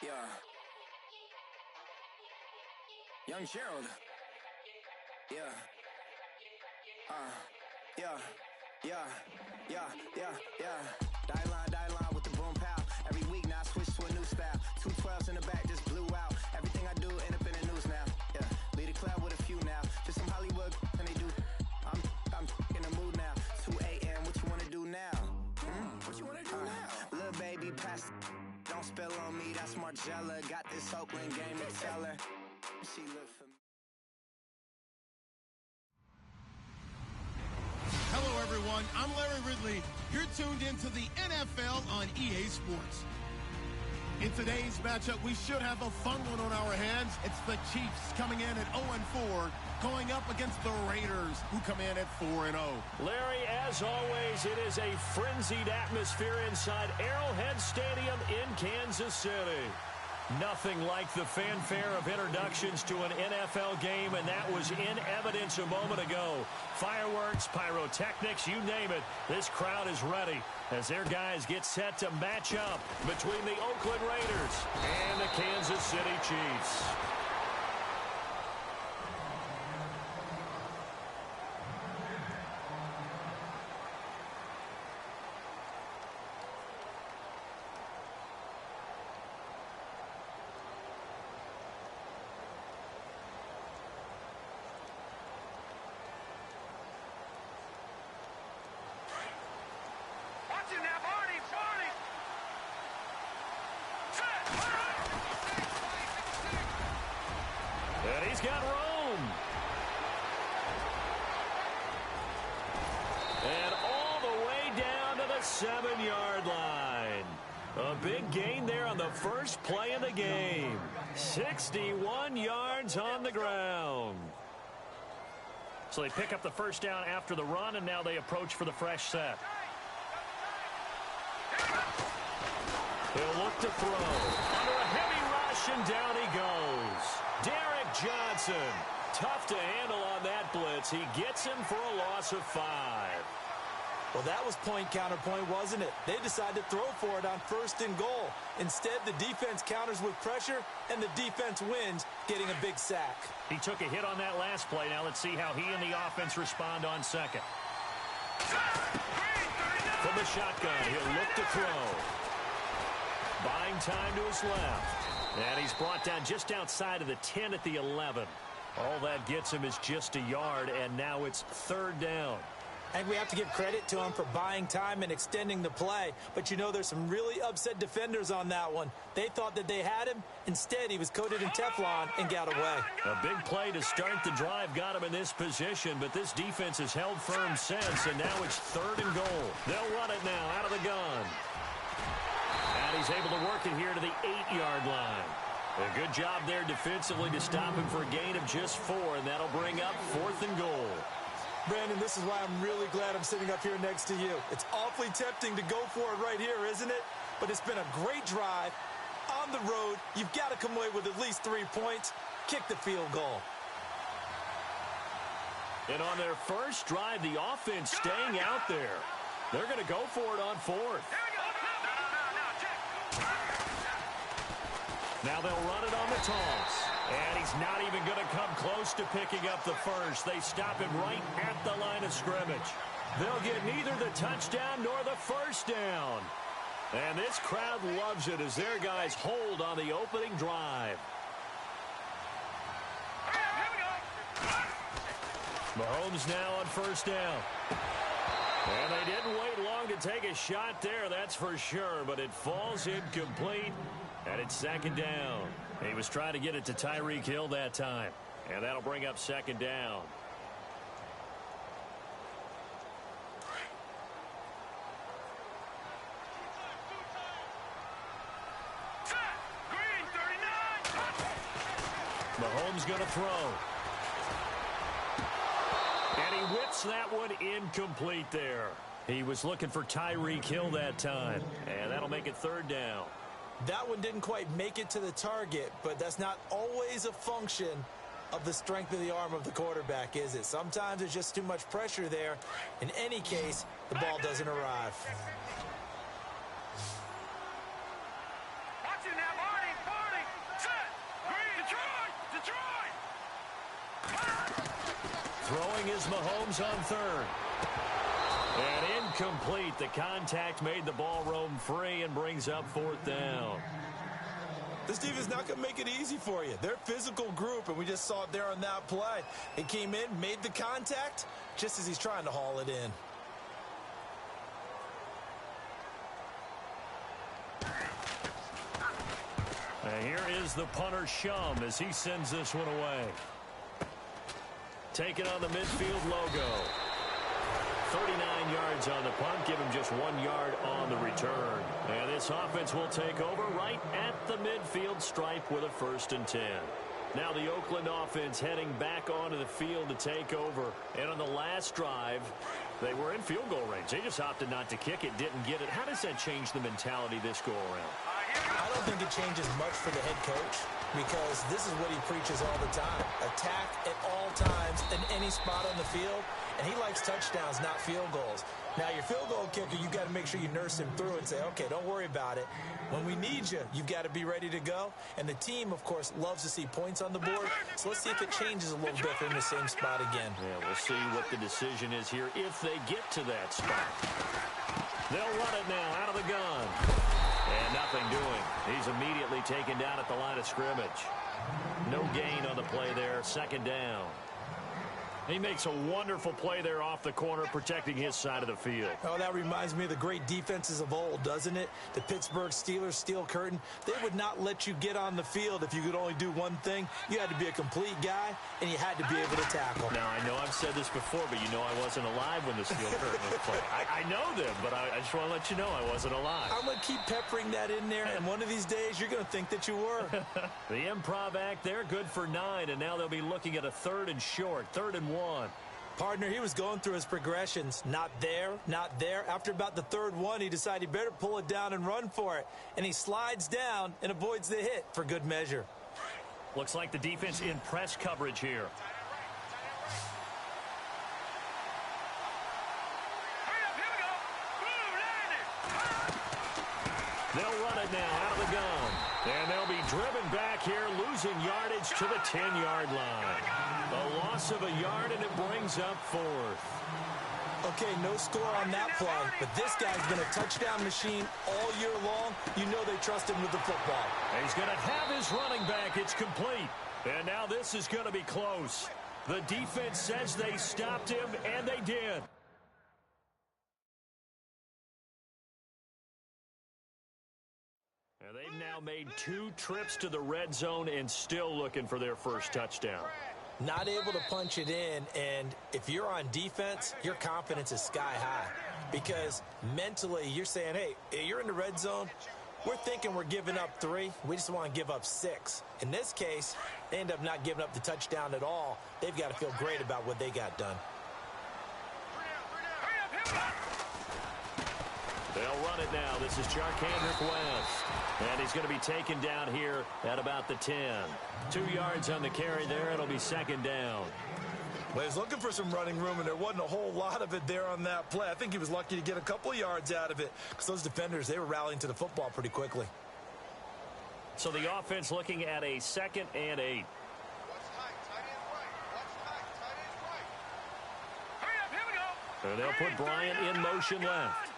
Yeah. Young Gerald. Yeah. Yeah. Die line with the boom pow. Every week now I switch to a new style. 212s in the back just blew out. Everything I do end up in the news now. Yeah. Lead a club with a few now. Just some Hollywood and they do. I'm in the mood now. 2 a.m. What you wanna do now? What you wanna do now? Little baby pass. Don't spill on me. That's Margella. Got this Oakland game to tell her. She look for me. Hello, everyone. I'm Larry Ridley. You're tuned into the NFL on EA Sports. In today's matchup, we should have a fun one on our hands. It's the Chiefs coming in at 0-4, going up against the Raiders, who come in at 4-0. Larry, as always, it is a frenzied atmosphere inside Arrowhead Stadium in Kansas City. Nothing like the fanfare of introductions to an NFL game, and that was in evidence a moment ago. Fireworks, pyrotechnics, you name it. This crowd is ready as their guys get set to match up between the Oakland Raiders and the Kansas City Chiefs. And he's got room. And all the way down to the 7-yard line. A big gain there on the first play of the game. 61 yards on the ground. So they pick up the first down after the run, and now they approach for the fresh set. He'll look to throw. Under a heavy rush, and down he goes. Derek Johnson, tough to handle on that blitz. He gets him for a loss of 5. Well, that was point counterpoint, wasn't it? They decided to throw for it on 1st and goal. Instead, the defense counters with pressure, and the defense wins, getting a big sack. He took a hit on that last play. Now let's see how he and the offense respond on second. From the shotgun, he'll look to throw. Buying time to his left. And he's brought down just outside of the 10 at the 11. All that gets him is just a yard, and now it's 3rd down. And we have to give credit to him for buying time and extending the play. But, you know, there's some really upset defenders on that one. They thought that they had him. Instead, he was coated in Teflon and got away. A big play to start the drive got him in this position, but this defense has held firm since, and now it's 3rd and goal. They'll run it now out of the gun. And he's able to work it here to the 8-yard line. A good job there defensively to stop him for a gain of just 4, and that'll bring up 4th and goal. Brandon, this is why I'm really glad I'm sitting up here next to you. It's awfully tempting to go for it right here, isn't it? But it's been a great drive. On the road, you've got to come away with at least 3 points. Kick the field goal. And on their first drive, the offense staying out there. They're going to go for it on 4th. Now they'll run it on the toss. And he's not even going to come close to picking up the first. They stop him right at the line of scrimmage. They'll get neither the touchdown nor the first down. And this crowd loves it as their guys hold on the opening drive. Mahomes now on 1st down. And they didn't wait long to take a shot there, that's for sure, but it falls incomplete, and it's 2nd down. He was trying to get it to Tyreek Hill that time, and that'll bring up 2nd down. Mahomes going to throw. And he whips that one incomplete there. He was looking for Tyreek Hill that time, and that'll make it 3rd down. That one didn't quite make it to the target, but that's not always a function of the strength of the arm of the quarterback, is it? Sometimes there's just too much pressure there. In any case, the ball doesn't arrive. Watch it now, Marty. Throwing is Mahomes on third. And incomplete. The contact made the ball roam free and brings up fourth down. This defense is not going to make it easy for you. They're a physical group, and we just saw it there on that play. He came in, made the contact, just as he's trying to haul it in. And here is the punter, Shum, as he sends this one away. Taking on the midfield logo. 39 yards on the punt, give him just 1 yard on the return. And this offense will take over right at the midfield stripe with a 1st and 10. Now the Oakland offense heading back onto the field to take over. And on the last drive, they were in field goal range. They just opted not to kick it, didn't get it. How does that change the mentality this go around? I don't think it changes much for the head coach, because this is what he preaches all the time. Attack at all times in any spot on the field, and he likes touchdowns, not field goals. Now, your field goal kicker, you've got to make sure you nurse him through and say, okay, don't worry about it. When we need you, you've got to be ready to go. And the team, of course, loves to see points on the board. So let's see if it changes a little bit. They're in the same spot again. Yeah, we'll see what the decision is here if they get to that spot. They'll run it now out of the gun. And nothing doing. He's immediately taken down at the line of scrimmage. No gain on the play there. 2nd down. He makes a wonderful play there off the corner, protecting his side of the field. Oh, that reminds me of the great defenses of old, doesn't it? The Pittsburgh Steelers, steel curtain. They would not let you get on the field if you could only do one thing. You had to be a complete guy, and you had to be able to tackle. Now, I know I've said this before, but you know I wasn't alive when the steel curtain was played. I know them, but I just want to let you know I wasn't alive. I'm going to keep peppering that in there, and one of these days you're going to think that you were. The improv act there, good for 9, and now they'll be looking at a 3rd and short, 3rd and 1. Partner, he was going through his progressions. Not there, not there. After about the 3rd one, he decided he better pull it down and run for it. And he slides down and avoids the hit for good measure. Looks like the defense in press coverage here. They'll run it now out of the gun. And they'll be driven back here, losing yardage to the 10-yard line. A loss of a yard, and it brings up 4th. Okay, no score on that play, but this guy's been a touchdown machine all year long. You know they trust him with the football. He's going to have his running back. It's complete. And now this is going to be close. The defense says they stopped him, and they did. And they've now made 2 trips to the red zone and still looking for their first touchdown. Not able to punch it in, and if you're on defense, your confidence is sky high. Because mentally, you're saying, hey, you're in the red zone. We're thinking we're giving up 3. We just want to give up 6. In this case, they end up not giving up the touchdown at all. They've got to feel great about what they got done. They'll run it now. This is Charkandrick West. And he's going to be taken down here at about the 10. 2 yards on the carry there. It'll be 2nd down. Well, he was looking for some running room, and there wasn't a whole lot of it there on that play. I think he was lucky to get a couple of yards out of it, because those defenders, they were rallying to the football pretty quickly. So the offense looking at a 2nd and 8. And they'll put Bryant in motion left.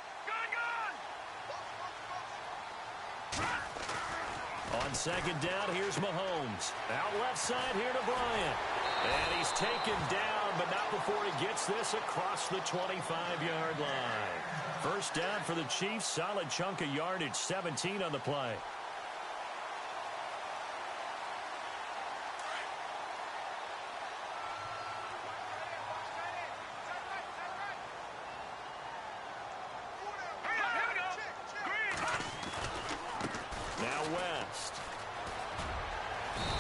On 2nd down, here's Mahomes. Out left side here to Bryant. And he's taken down, but not before he gets this across the 25-yard line. First down for the Chiefs. Solid chunk of yardage. 17 on the play. Now West.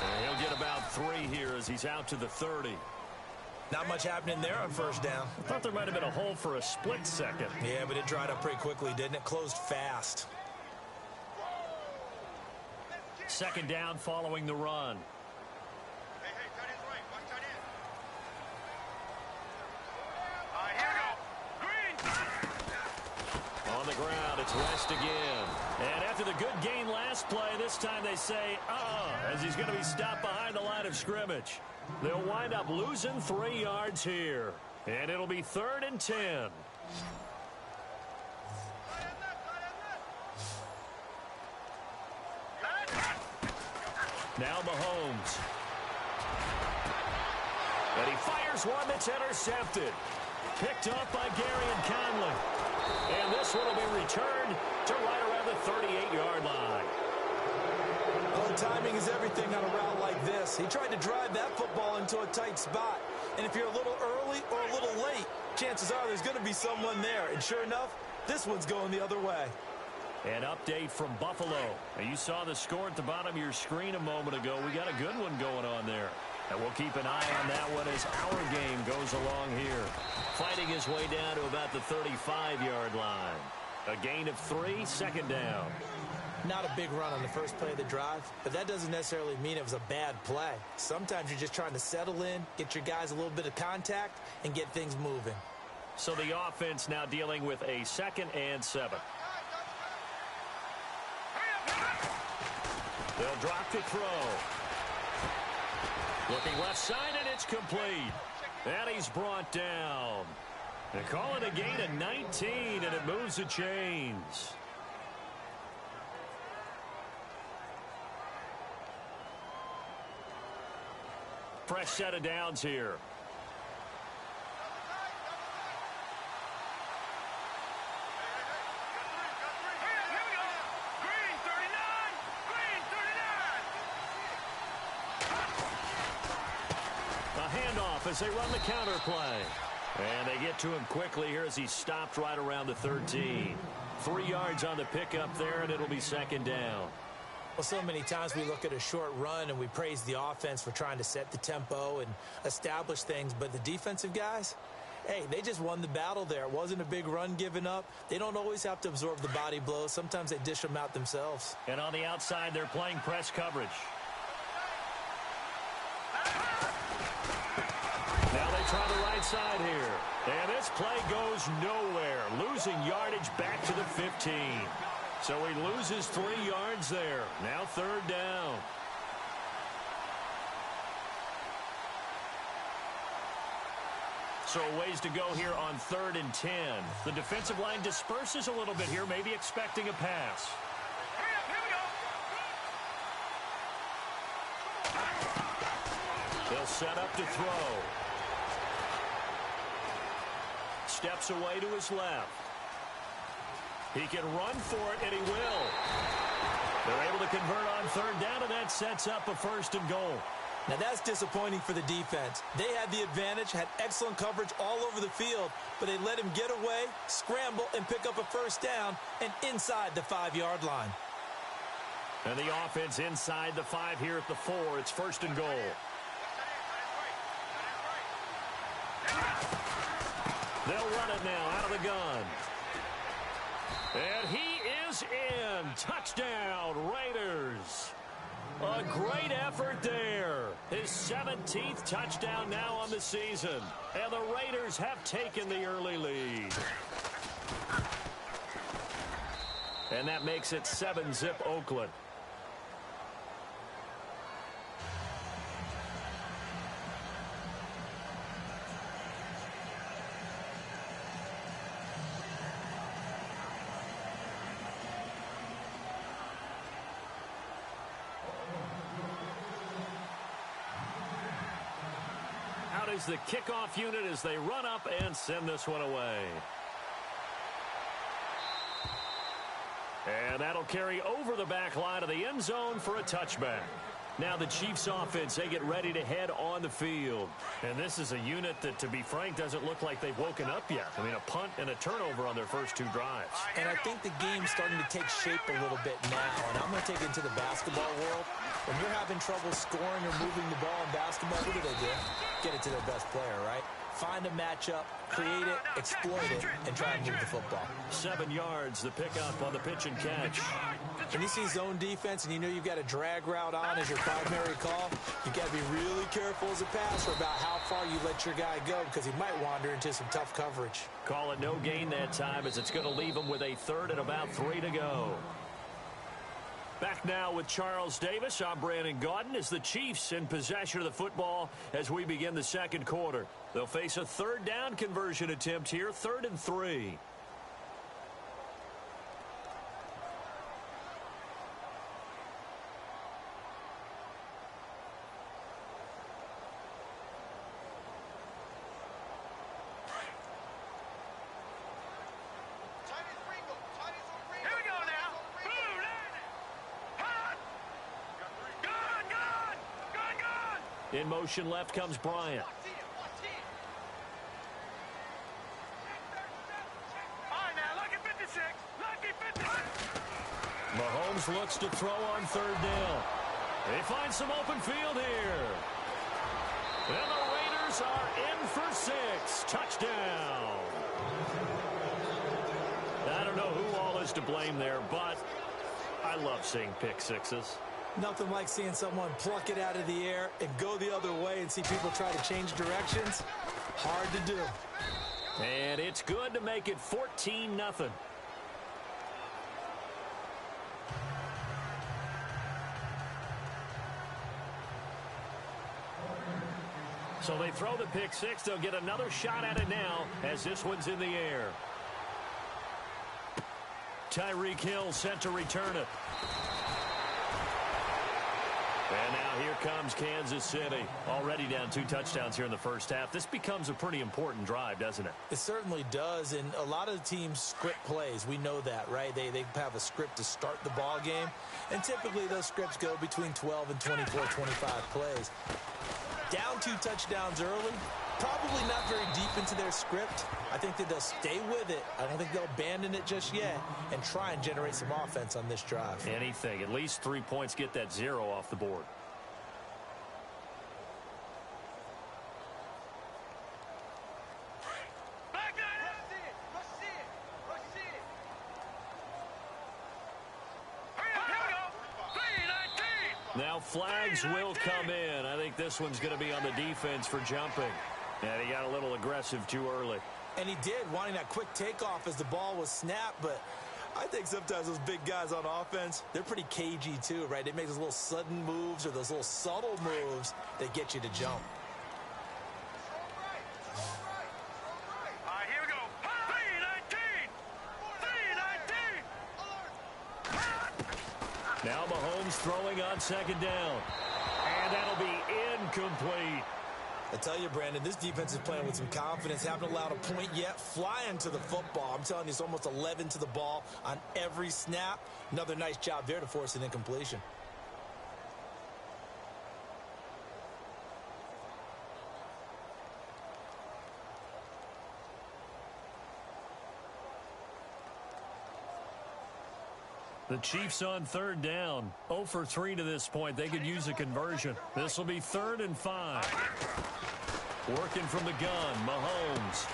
And he'll get about 3 here as he's out to the 30. Not much happening there on first down. I thought there might have been a hole for a split second. Yeah, but it dried up pretty quickly, didn't it? Closed fast. 2nd down following the run. On the ground, it's West again. And after the good gain last play, this time they say, as he's going to be stopped behind the line of scrimmage. They'll wind up losing 3 yards here. And it'll be 3rd and 10. Now Mahomes. And he fires one that's intercepted. Picked off by Gary and Conley. And this one will be returned to right around the 38-yard line. Well, timing is everything on a route like this. He tried to drive that football into a tight spot. And if you're a little early or a little late, chances are there's going to be someone there. And sure enough, this one's going the other way. An update from Buffalo. Now, you saw the score at the bottom of your screen a moment ago. We got a good one going on there. And we'll keep an eye on that one as our game goes along here. Fighting his way down to about the 35-yard line. A gain of 3, 2nd down. Not a big run on the first play of the drive, but that doesn't necessarily mean it was a bad play. Sometimes you're just trying to settle in, get your guys a little bit of contact, and get things moving. So the offense now dealing with a 2nd and 7. They'll drop to throw. Looking left side, and it's complete. And he's brought down. They call it a gain of 19, and it moves the chains. Fresh set of downs here. As they run the counter play. And they get to him quickly here as he stopped right around the 13. 3 yards on the pickup there, and it'll be 2nd down. Well, so many times we look at a short run and we praise the offense for trying to set the tempo and establish things. But the defensive guys, hey, they just won the battle there. It wasn't a big run given up. They don't always have to absorb the body blows. Sometimes they dish them out themselves. And on the outside, they're playing press coverage. Now they try the right side here. And this play goes nowhere. Losing yardage back to the 15. So he loses 3 yards there. Now 3rd down. So a ways to go here on 3rd and 10. The defensive line disperses a little bit here, maybe expecting a pass. They'll set up to throw. Steps away to his left. He can run for it, and he will. They're able to convert on 3rd down, and that sets up a 1st and goal. Now, that's disappointing for the defense. They had the advantage, had excellent coverage all over the field, but they let him get away, scramble, and pick up a 1st down and inside the 5-yard line. And the offense inside the 5 here at the 4. It's 1st and goal. They'll run it now out of the gun. And he is in. Touchdown, Raiders. A great effort there. His 17th touchdown now on the season. And the Raiders have taken the early lead. And that makes it 7-zip Oakland. Is the kickoff unit as they run up and send this one away. And that'll carry over the back line of the end zone for a touchback. Now the Chiefs offense, they get ready to head on the field. And this is a unit that, to be frank, doesn't look like they've woken up yet. I mean, a punt and a turnover on their first 2 drives. And I think the game's starting to take shape a little bit now. And I'm going to take it into the basketball world. When you're having trouble scoring or moving the ball in basketball, what do? Get it to their best player, right? Find a matchup, create it, exploit it, and try and move the football. 7 yards, the pickup on the pitch and catch. When you see zone defense and you know you've got a drag route on as your primary call, you've got to be really careful as a passer about how far you let your guy go because he might wander into some tough coverage. Call it no gain that time as it's going to leave him with a 3rd and about 3 to go. Back now with Charles Davis. I'm Brandon Gaudin as the Chiefs in possession of the football as we begin the second quarter. They'll face a third down conversion attempt here, 3rd and 3. In motion left comes Bryant. Mahomes looks to throw on 3rd down. They find some open field here. And the Raiders are in for 6. Touchdown. I don't know who all is to blame there, but I love seeing pick sixes. Nothing like seeing someone pluck it out of the air and go the other way and see people try to change directions. Hard to do. And it's good to make it 14-0. So they throw the pick six. They'll get another shot at it now as this one's in the air. Tyreek Hill set to return it. And now here comes Kansas City. Already down 2 touchdowns here in the first half. This becomes a pretty important drive, doesn't it? It certainly does, and a lot of teams script plays. We know that, right? They have a script to start the ball game, and typically those scripts go between 12 and 24, 25 plays. Down 2 touchdowns early, probably not very deep into their script. I think that they'll stay with it. I don't think they'll abandon it just yet and try and generate some offense on this drive. Anything. At least 3 points, get that 0 off the board. Now flags will come in. I think this one's going to be on the defense for jumping. And he got a little aggressive too early. And he did, wanting that quick takeoff as the ball was snapped. But I think sometimes those big guys on offense, they're pretty cagey too, right? They make those little sudden moves or those little subtle moves that get you to jump. Now Mahomes throwing on 2nd down. And that'll be incomplete. I tell you, Brandon, this defense is playing with some confidence. Haven't allowed a point yet. Flying to the football. I'm telling you, it's almost 11 to the ball on every snap. Another nice job there to force an incompletion. The Chiefs on 3rd down. 0 for 3 to this point. They could use a conversion. This will be 3rd and 5. Working from the gun, Mahomes.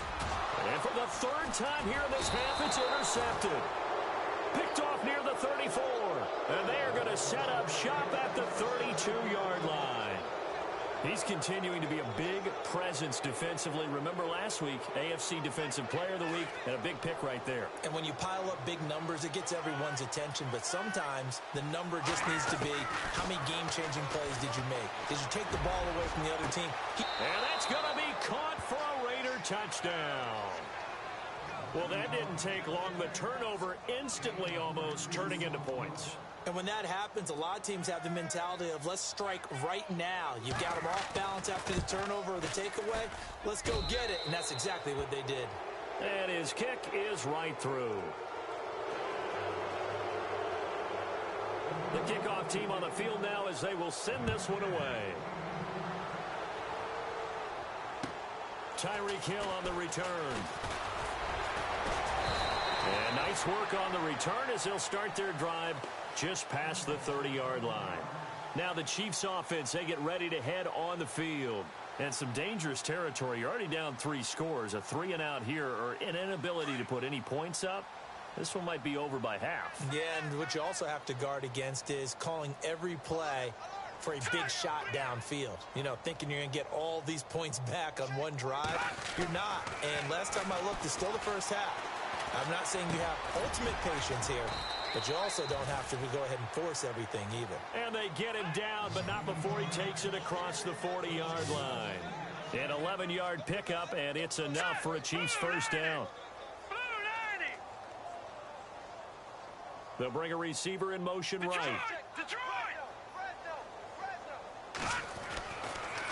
And for the 3rd time here in this half, it's intercepted. Picked off near the 34. And they are going to set up shop at the 32-yard line. He's continuing to be a big presence defensively. Remember last week, AFC Defensive Player of the Week, and a big pick right there. And when you pile up big numbers, it gets everyone's attention. But sometimes the number just needs to be, how many game-changing plays did you make? Did you take the ball away from the other team? And that's going to be caught for a Raider touchdown. Well, that didn't take long. The turnover instantly almost turning into points. And when that happens, a lot of teams have the mentality of let's strike right now. You got them off balance after the turnover or the takeaway. Let's go get it. And that's exactly what they did. And his kick is right through. The kickoff team on the field now as they will send this one away. Tyreek Hill on the return. And nice work on the return as they'll start their drive just past the 30-yard line. Now the Chiefs offense, they get ready to head on the field. And some dangerous territory. You're already down 3 scores. A 3-and-out here or an inability to put any points up. This one might be over by half. Yeah, and what you also have to guard against is calling every play for a big shot downfield. You know, thinking you're going to get all these points back on one drive. You're not. And last time I looked, it's still the first half. I'm not saying you have ultimate patience here, But you also don't have to go ahead and force everything either. And they get him down, but not before he takes it across the 40-yard line. An 11-yard pickup, and it's enough for a Chiefs first down. They'll bring a receiver in motion right.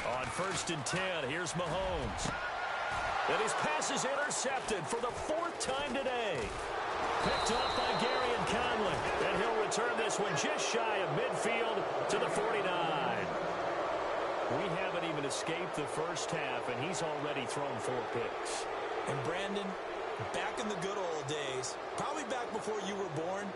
On 1st and 10, here's Mahomes. And his pass is intercepted for the 4th time today. Picked off by Gary and Conley. And he'll return this one just shy of midfield to the 49. We haven't even escaped the first half, and he's already thrown 4 picks. And Brandon, back in the good old days, probably back before you were born,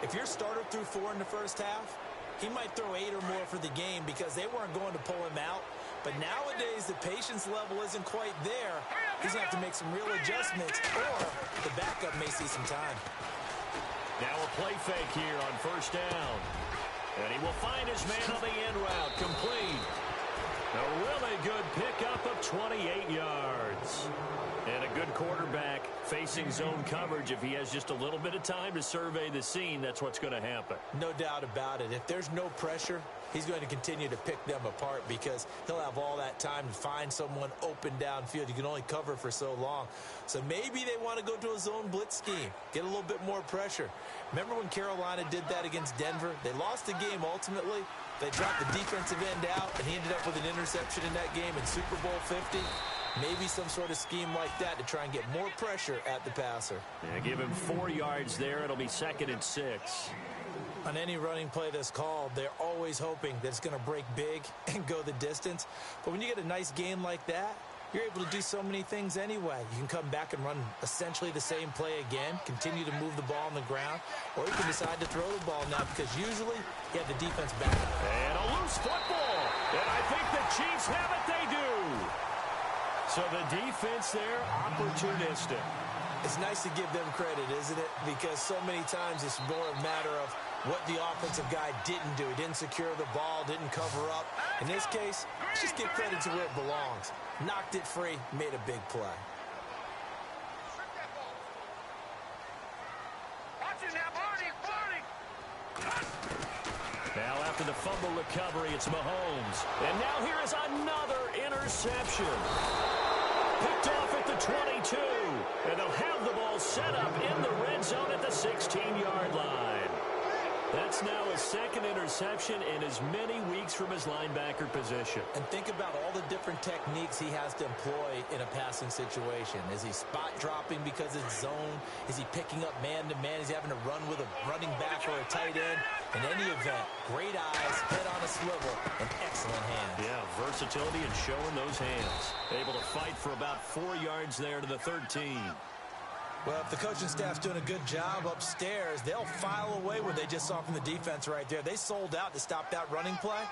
if your starter threw 4 in the first half, he might throw 8 or more for the game because they weren't going to pull him out. But nowadays, the patience level isn't quite there. He's going to have to make some real adjustments, or the backup may see some time. Now a play fake here on 1st down. And he will find his man on the end route, complete. A really good pickup of 28 yards. And a good quarterback facing zone coverage. If he has just a little bit of time to survey the scene, that's what's going to happen. No doubt about it. If there's no pressure, he's going to continue to pick them apart because he'll have all that time to find someone open downfield. You can only cover for so long. So maybe they want to go to a zone blitz scheme, get a little bit more pressure. Remember when Carolina did that against Denver? They lost the game ultimately. They dropped the defensive end out, and he ended up with an interception in that game in Super Bowl 50. Maybe some sort of scheme like that to try and get more pressure at the passer. Yeah, give him 4 yards there. It'll be 2nd and 6. On any running play that's called, they're always hoping that it's going to break big and go the distance. But when you get a nice gain like that, you're able to do so many things anyway. You can come back and run essentially the same play again, continue to move the ball on the ground, or you can decide to throw the ball now because usually you have the defense back. And a loose football. And I think the Chiefs have it. They do. So the defense there, opportunistic. It's nice to give them credit, isn't it? Because so many times it's more a matter of what the offensive guy didn't do. He didn't secure the ball, didn't cover up. In this case, let's just give credit to where it belongs. Knocked it free, made a big play. Now after the fumble recovery, it's Mahomes. And now here is another interception. Picked off at the 22. And they'll have the ball set up in the red zone at the 16-yard line. That's now his 2nd interception in as many weeks from his linebacker position. And think about all the different techniques he has to employ in a passing situation. Is he spot dropping because it's zone? Is he picking up man-to-man? Is he having to run with a running back or a tight end? In any event, great eyes, head on a swivel, and excellent hands. Yeah, versatility and showing those hands. Able to fight for about 4 yards there to the 13. Well, if the coaching staff's doing a good job upstairs, they'll file away what they just saw from the defense right there. They sold out to stop that running play.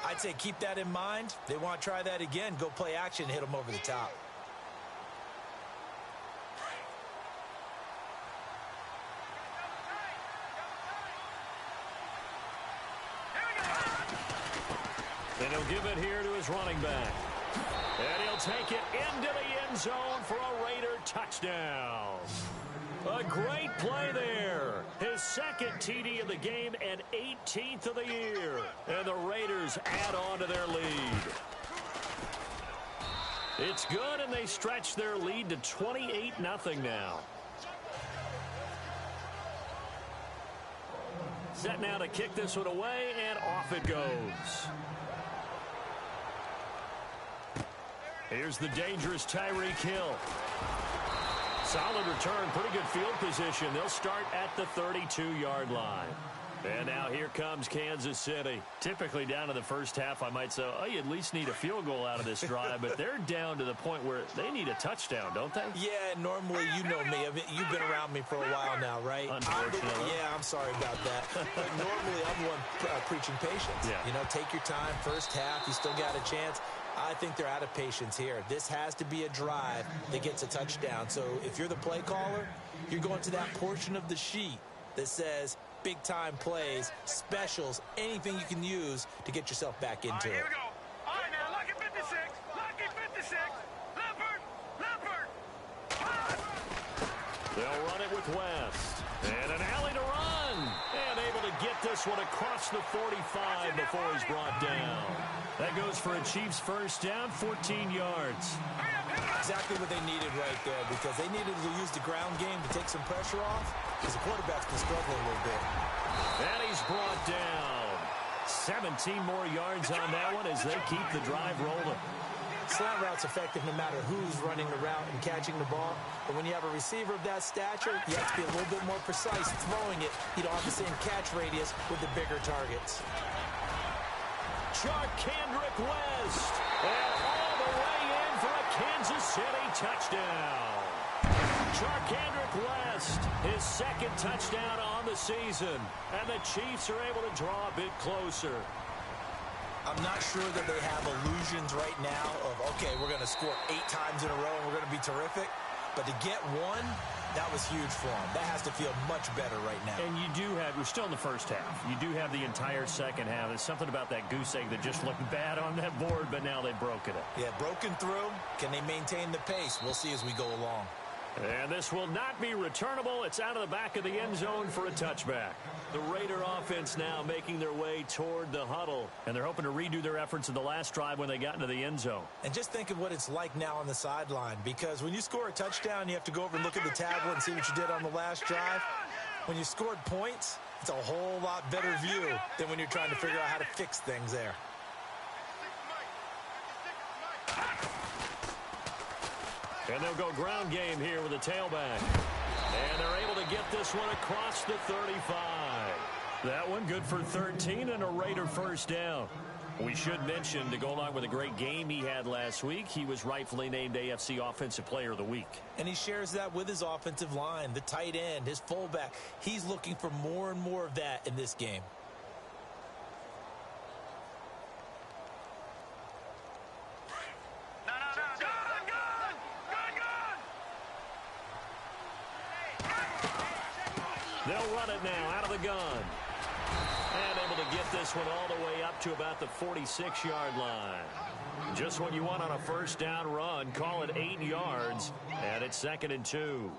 I'd say keep that in mind. They want to try that again. Go play action, hit them over the top. And he'll give it here to his running back. And he'll take it into the end zone for a Raider touchdown. A great play there. His 2nd TD of the game and 18th of the year. And the Raiders add on to their lead. It's good, and they stretch their lead to 28-0 now. Set now to kick this one away, and off it goes. Here's the dangerous Tyreek Hill. Solid return, pretty good field position. They'll start at the 32-yard line. And now here comes Kansas City. Typically down to the first half, I might say, oh, you at least need a field goal out of this drive. But they're down to the point where they need a touchdown, don't they? Yeah, normally you know me. I mean, you've been around me for a while now, right? Unfortunately. I'm sorry about that. But normally I'm the one preaching patience. Yeah. You know, take your time. First half, you still got a chance. I think they're out of patience here. This has to be a drive that gets a touchdown. So if you're the play caller, you're going to that portion of the sheet that says big-time plays, specials, anything you can use to get yourself back into it. Here we go. All right, now, lucky 56. Lucky 56. Leopard. They'll run it with West. And an alley to run. And able to get this one across the 45 before he's brought down. That goes for a Chiefs first down, 14 yards. Exactly what they needed right there, because they needed to use the ground game to take some pressure off, because the quarterback's been struggling a little bit. And he's brought down. 17 more yards on that one as they keep the drive rolling. Slant route's effective no matter who's running the route and catching the ball. But when you have a receiver of that stature, you have to be a little bit more precise throwing it. You don't have the same catch radius with the bigger targets. Kendrick West. And all the way in for a Kansas City touchdown. Kendrick West, his second touchdown on the season. And the Chiefs are able to draw a bit closer. I'm not sure that they have illusions right now of, okay, we're going to score 8 times in a row and we're going to be terrific. But to get one, that was huge for them. That has to feel much better right now. And you do have, we're still in the first half. You do have the entire second half. There's something about that goose egg that just looked bad on that board, but now they've broken it. Yeah, broken through. Can they maintain the pace? We'll see as we go along. And this will not be returnable. It's out of the back of the end zone for a touchback. The Raider offense now making their way toward the huddle. And they're hoping to redo their efforts in the last drive when they got into the end zone. And just think of what it's like now on the sideline. Because when you score a touchdown, you have to go over and look at the tablet and see what you did on the last drive. When you scored points, it's a whole lot better view than when you're trying to figure out how to fix things there. And they'll go ground game here with a tailback. And they're able to get this one across the 35. That one good for 13 and a Raider first down. We should mention, to go along with a great game he had last week, he was rightfully named AFC Offensive Player of the Week. And he shares that with his offensive line, the tight end, his fullback. He's looking for more and more of that in this game. They'll run it now out of the gun. And able to get this one all the way up to about the 46-yard line. Just what you want on a first down run. Call it 8 yards. And it's 2nd and 2.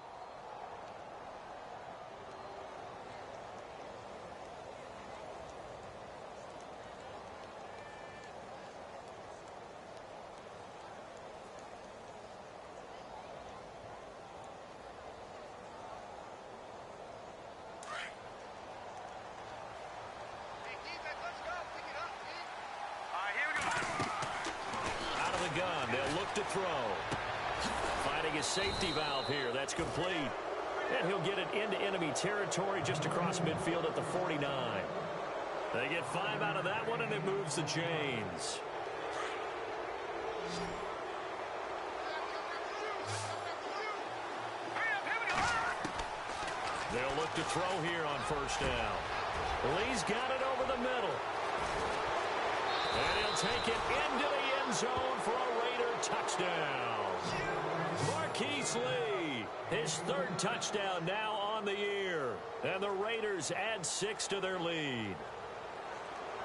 To throw. Finding his safety valve here. That's complete. And he'll get it into enemy territory just across midfield at the 49. They get 5 out of that one, and it moves the chains. They'll look to throw here on first down. Lee's got it over the middle. And he'll take it into the end zone for a Raider touchdown. Marquise Lee, his 3rd touchdown now on the year. And the Raiders add 6 to their lead.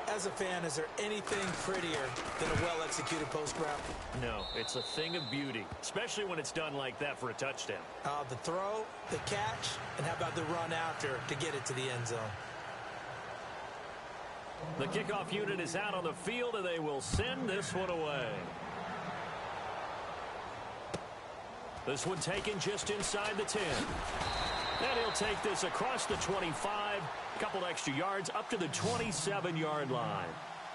As a fan, is there anything prettier than a well-executed post route? No, it's a thing of beauty, especially when it's done like that for a touchdown. The throw, the catch, and how about the run after to get it to the end zone? The kickoff unit is out on the field, and they will send this one away. This one taken just inside the 10. And he'll take this across the 25, a couple extra yards up to the 27-yard line.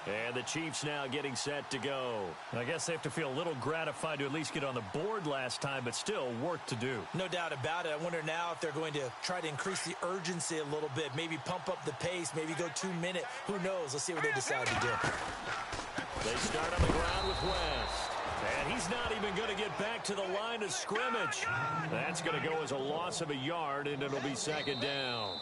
And the Chiefs now getting set to go. I guess they have to feel a little gratified to at least get on the board last time, but still work to do. No doubt about it. I wonder now if they're going to try to increase the urgency a little bit, maybe pump up the pace, maybe go 2-minute. Who knows? Let's see what they decide to do. They start on the ground with West. And he's not even going to get back to the line of scrimmage. That's going to go as a loss of a yard, and it'll be 2nd down.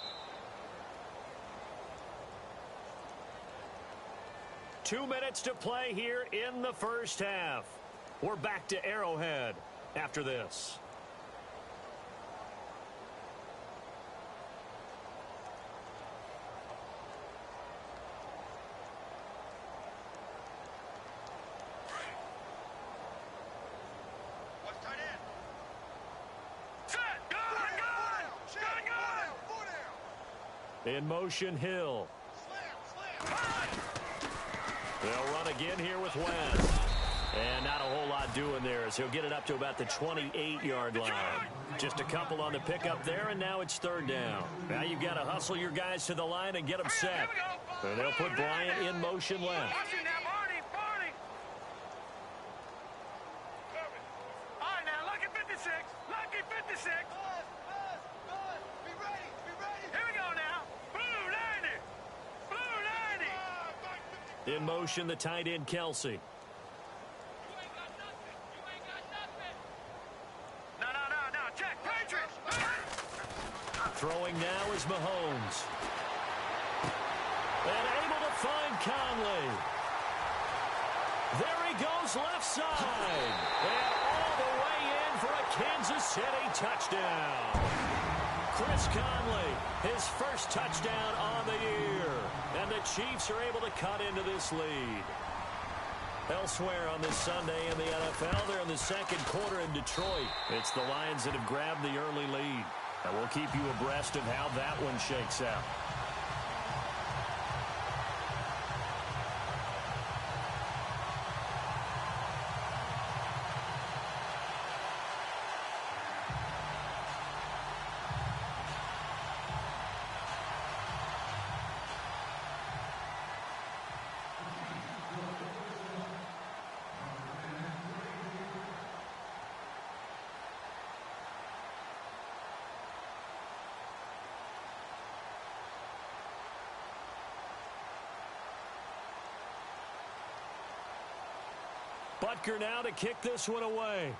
2 minutes to play here in the first half. We're back to Arrowhead after this. In motion, Hill. They'll run again here with West. And not a whole lot doing there as he'll get it up to about the 28-yard line. Just a couple on the pickup there, and now it's third down. Now you've got to hustle your guys to the line and get them set. And they'll put Bryant in motion left. All right, now, lucky 56. Lucky 56. Be ready. Here we go now. Blue 90. Blue 90. In motion, the tight end, Kelsey. Throwing now is Mahomes. And able to find Conley. There he goes left side. And all the way in for a Kansas City touchdown. Chris Conley, his first touchdown on the year. And the Chiefs are able to cut into this lead. Elsewhere on this Sunday in the NFL, they're in the second quarter in Detroit. It's the Lions that have grabbed the early lead. And we'll keep you abreast of how that one shakes out. Butker now to kick this one away.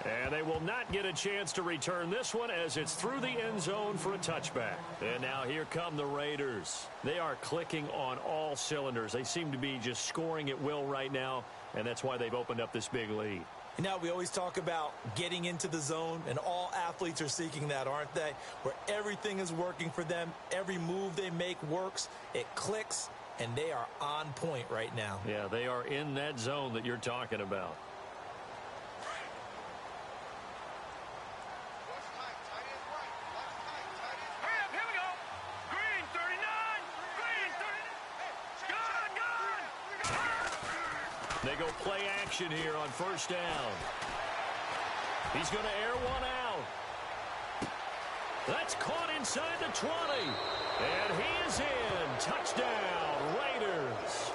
And they will not get a chance to return this one as it's through the end zone for a touchback. And now here come the Raiders. They are clicking on all cylinders. They seem to be just scoring at will right now, and that's why they've opened up this big lead. And now we always talk about getting into the zone, and all athletes are seeking that, aren't they? Where everything is working for them, every move they make works, it clicks, and they are on point right now. Yeah, they are in that zone that you're talking about. They go play action here on first down. He's going to air one out. That's caught inside the 20. And he is in. Touchdown, Raiders.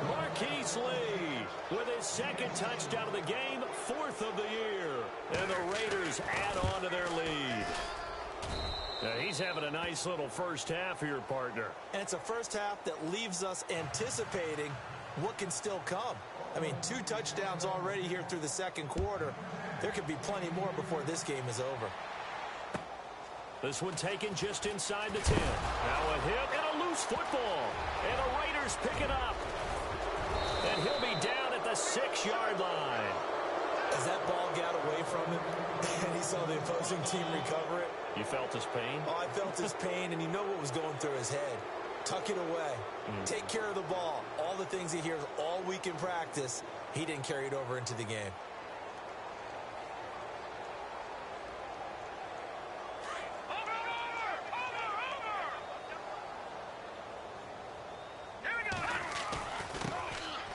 Marquise Lee with his second touchdown of the game, fourth of the year. And the Raiders add on to their lead. Now he's having a nice little first half here, partner. And it's a first half that leaves us anticipating what can still come. I mean, 2 touchdowns already here through the second quarter. There could be plenty more before this game is over. This one taken just inside the 10. Now a hit and a loose football. And the Raiders pick it up. And he'll be down at the 6-yard line. As that ball got away from him, and he saw the opposing team recover it. You felt his pain? Oh, I felt his pain, and you know what was going through his head. Tuck it away. Take care of the ball. All the things he hears all week in practice, he didn't carry it over into the game.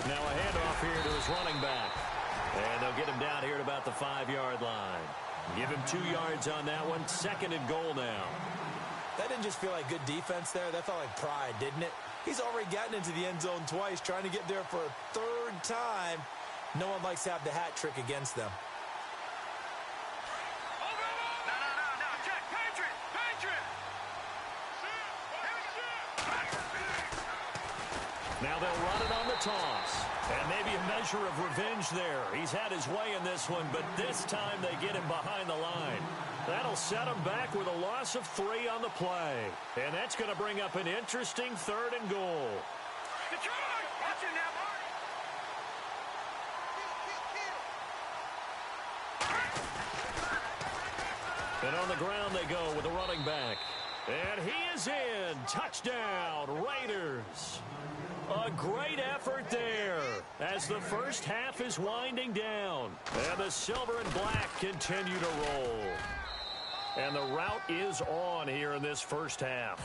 Now a handoff here to his running back. And they'll get him down here at about the 5-yard line. Give him 2 yards on that one. Second and goal now. That didn't just feel like good defense there. That felt like pride, didn't it? He's already gotten into the end zone twice, trying to get there for a third time. No one likes to have the hat trick against them. No, check. Patriot. Now they'll run it on the toss. And maybe a measure of revenge there. He's had his way in this one, but this time they get him behind the line. That'll set him back with a loss of 3 on the play. And that's going to bring up an interesting third and goal. Detroit! Watch it now, Marty. And on the ground they go with the running back. And he is in. Touchdown, Raiders. A great effort there as the first half is winding down. And the silver and black continue to roll. And the rout is on here in this first half.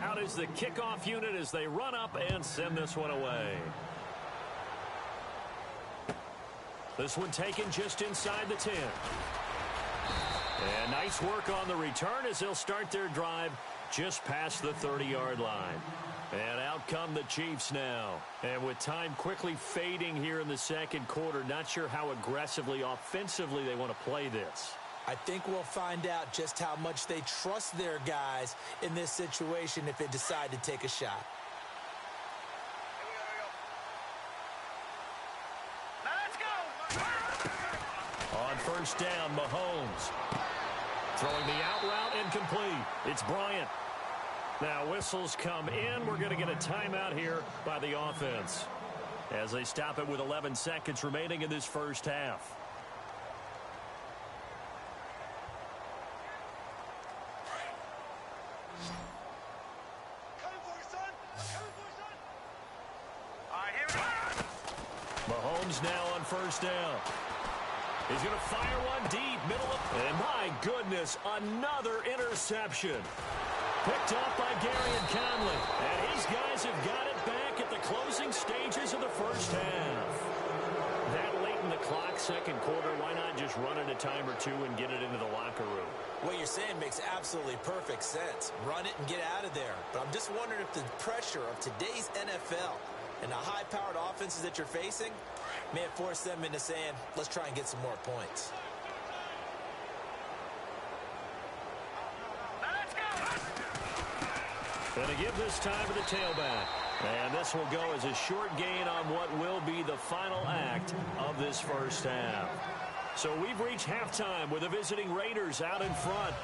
Out is the kickoff unit as they run up and send this one away. This one taken just inside the 10. And nice work on the return as they'll start their drive just past the 30-yard line. And out come the Chiefs now. And with time quickly fading here in the second quarter, not sure how aggressively, offensively they want to play this. I think we'll find out just how much they trust their guys in this situation if they decide to take a shot. On first down, Mahomes. Throwing the out route incomplete. It's Bryant. Now whistles come in. We're going to get a timeout here by the offense as they stop it with 11 seconds remaining in this first half. Mahomes now on first down. He's going to fire one deep, middle of... And my goodness, another interception. Picked off by Gary and Conley. And his guys have got it back at the closing stages of the first half. That late in the clock, second quarter, why not just run it a time or two and get it into the locker room? What you're saying makes absolutely perfect sense. Run it and get out of there. But I'm just wondering if the pressure of today's NFL and the high-powered offenses that you're facing may have forced them into saying, let's try and get some more points. Going to give this time to the tailback. And this will go as a short gain on what will be the final act of this first half. So we've reached halftime with the visiting Raiders out in front.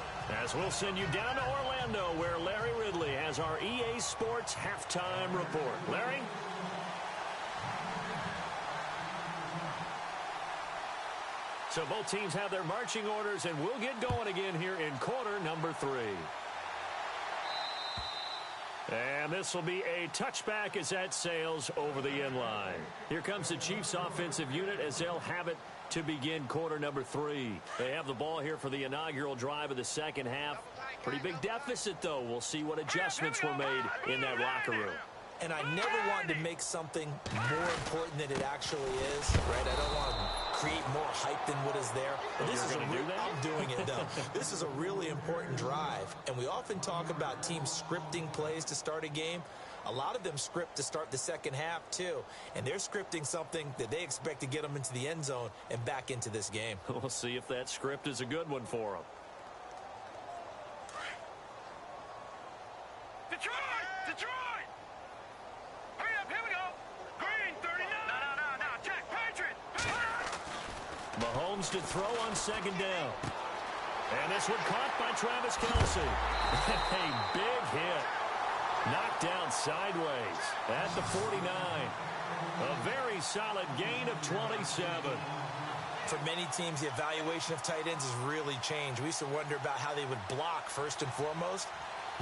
As we'll send you down to Orlando where Larry Ridley has our EA Sports halftime report. Larry? So both teams have their marching orders, and we'll get going again here in quarter number 3. And this will be a touchback as that sails over the end line. Here comes the Chiefs offensive unit as they'll have it to begin quarter number 3. They have the ball here for the inaugural drive of the second half. Pretty big deficit, though. We'll see what adjustments were made in that locker room. And I never wanted to make something more important than it actually is, right? I don't want to create more hype than what is there. But this is I'm doing it, though. This is a really important drive, and we often talk about teams scripting plays to start a game. A lot of them script to start the second half, too, and they're scripting something that they expect to get them into the end zone and back into this game. We'll see if that script is a good one for them. Detroit! Hurry up, here we go. Green, 39. No, check, Patriot. Mahomes to throw on second down. And this one caught by Travis Kelce. A big hit. Knocked down sideways at the 49. A very solid gain of 27. For many teams, the evaluation of tight ends has really changed. We used to wonder about how they would block first and foremost.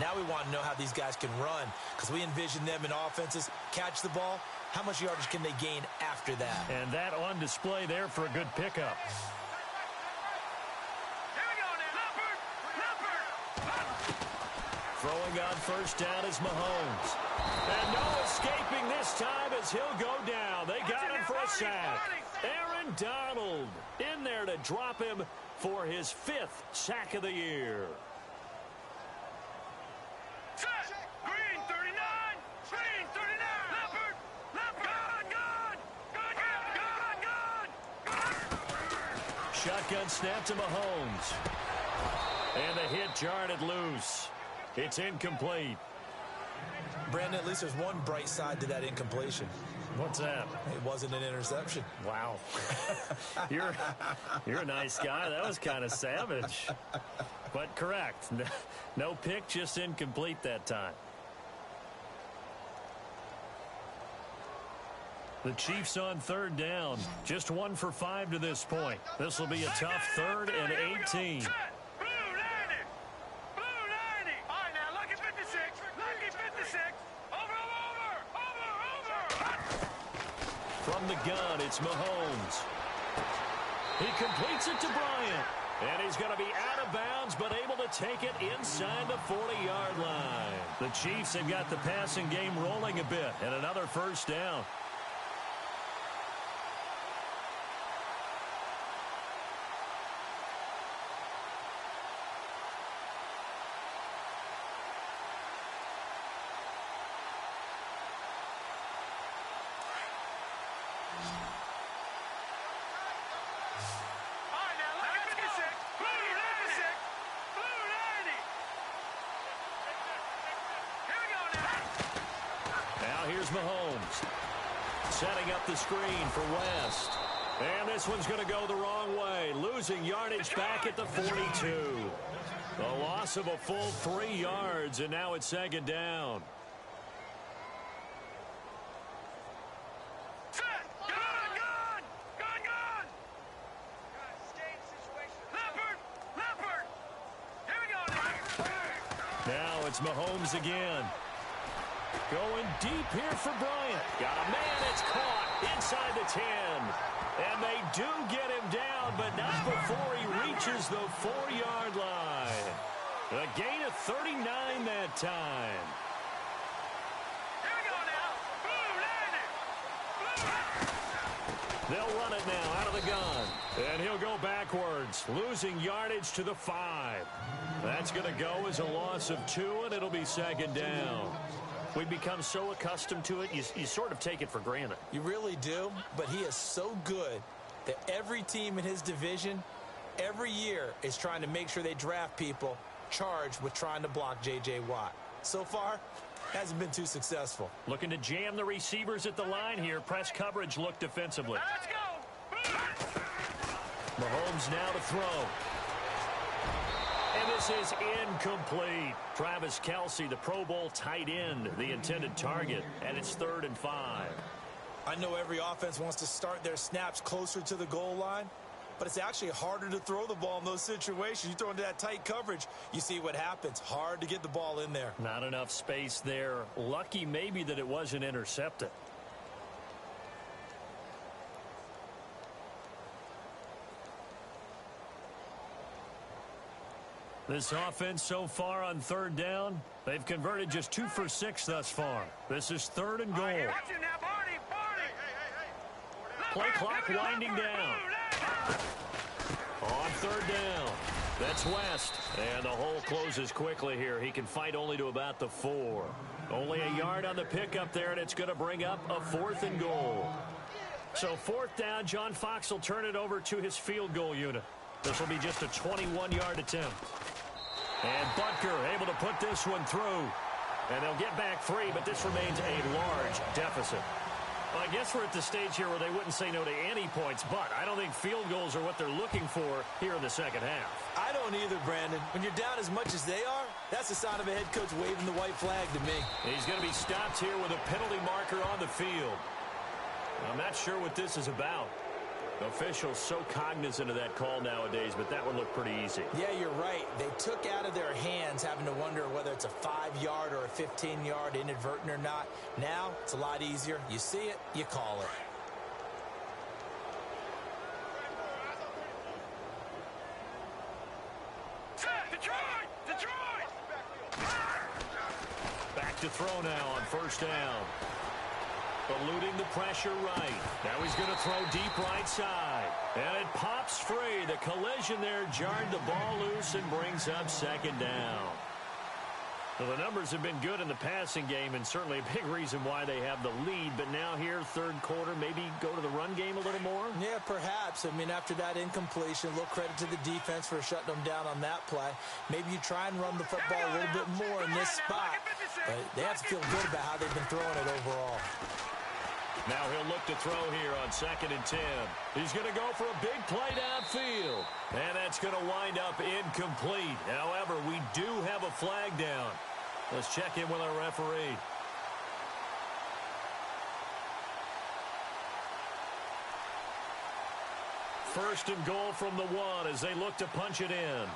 Now we want to know how these guys can run because we envision them in offenses, catch the ball. How much yardage can they gain after that? And that on display there for a good pickup. Here we go now. Leopard. Throwing on first down is Mahomes. And no escaping this time as he'll go down. They got him for a sack. Aaron Donald in there to drop him for his 5th sack of the year. Green, 39. Green, 39. Leopard. Shotgun snap to Mahomes. And the hit jarred it loose. It's incomplete. Brandon, at least there's one bright side to that incompletion. What's that? It wasn't an interception. Wow. You're a nice guy. That was kind of savage. But correct. No pick, just incomplete that time. The Chiefs on third down. Just 1 for 5 to this point. This will be a tough 3rd and 18. Blue 90. All right, now, look at 56. From the gun, it's Mahomes. He completes it to Bryant. And he's going to be out of bounds, but able to take it inside the 40-yard line. The Chiefs have got the passing game rolling a bit, and another first down. Here's Mahomes setting up the screen for West. And this one's going to go the wrong way, losing yardage back at the 42. A loss of a full 3 yards, and now it's second down. Now it's Mahomes again. Going deep here for Bryant. Got a man, it's caught inside the 10. And they do get him down, but not before he reaches the 4-yard line. A gain of 39 that time. Here we go now. They'll run it now out of the gun. And he'll go backwards, losing yardage to the 5. That's going to go as a loss of 2, and it'll be second down. We've become so accustomed to it, you sort of take it for granted. You really do, but he is so good that every team in his division, every year, is trying to make sure they draft people charged with trying to block J.J. Watt. So far, hasn't been too successful. Looking to jam the receivers at the line here. Press coverage look defensively. Let's go. Mahomes now to throw. And this is incomplete. Travis Kelce, the Pro Bowl tight end, the intended target, and it's 3rd and 5. I know every offense wants to start their snaps closer to the goal line, but it's actually harder to throw the ball in those situations. You throw into that tight coverage, you see what happens. Hard to get the ball in there. Not enough space there. Lucky maybe that it wasn't intercepted. This offense so far on 3rd down, they've converted just 2 for 6 thus far. This is 3rd and goal. Watch it now, Barney. Play clock winding down. On 3rd down. That's West. And the hole closes quickly here. He can fight only to about the 4. Only a yard on the pickup there, and it's going to bring up a 4th and goal. So 4th down, John Fox will turn it over to his field goal unit. This will be just a 21-yard attempt. And Butker able to put this one through. And they'll get back 3, but this remains a large deficit. Well, I guess we're at the stage here where they wouldn't say no to any points, but I don't think field goals are what they're looking for here in the second half. I don't either, Brandon. When you're down as much as they are, that's a sign of a head coach waving the white flag to me. He's going to be stopped here with a penalty marker on the field. I'm not sure what this is about. Officials so cognizant of that call nowadays, but that would look pretty easy. Yeah, you're right. They took out of their hands having to wonder whether it's a 5-yard or a 15-yard inadvertent or not. Now, it's a lot easier. You see it, you call it. Detroit! Back to throw now on 1st down. Eluding the pressure right. Now he's going to throw deep right side. And it pops free. The collision there jarred the ball loose and brings up 2nd down. Well, the numbers have been good in the passing game and certainly a big reason why they have the lead. But now here, 3rd quarter, maybe go to the run game a little more? Yeah, perhaps. I mean, after that incompletion, a little credit to the defense for shutting them down on that play. Maybe you try and run the football a little bit more in this spot. But they have to feel good about how they've been throwing it overall. Now he'll look to throw here on 2nd and 10. He's going to go for a big play downfield. And that's going to wind up incomplete. However, we do have a flag down. Let's check in with our referee. First and goal from the 1 as they look to punch it in.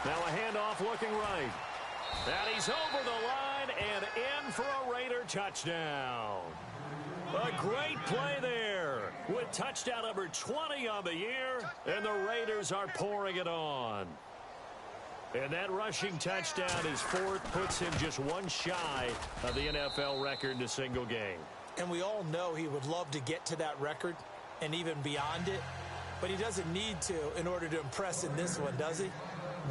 Now a handoff looking right. And he's over the line and in for a Raider touchdown. A great play there with touchdown number 20 on the year, and the Raiders are pouring it on. And that rushing touchdown, his fourth, puts him just one shy of the NFL record in a single game. And we all know he would love to get to that record and even beyond it, but he doesn't need to in order to impress in this one, does he?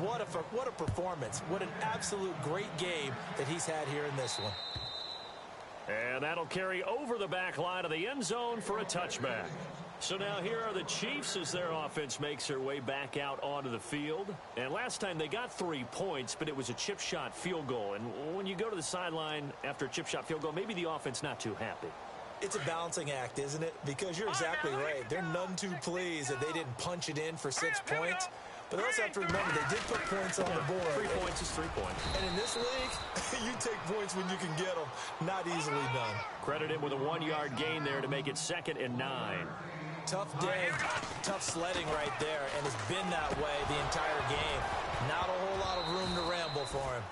What a performance. What an absolute great game that he's had here in this one. And that'll carry over the back line of the end zone for a touchback. So now here are the Chiefs as their offense makes their way back out onto the field. And last time they got 3 points, but it was a chip shot field goal. And when you go to the sideline after a chip shot field goal, maybe the offense not too happy. It's a balancing act, isn't it? Because you're exactly right. They're none too pleased that they didn't punch it in for 6 points. But they also have to remember they did put points on the board. 3 points is 3 points. And in this league, you take points when you can get them. Not easily done. Credit him with a 1-yard gain there to make it 2nd and 9. Tough day, tough sledding right there, and it's been that way the entire game. Not a whole lot of room to ramble for him.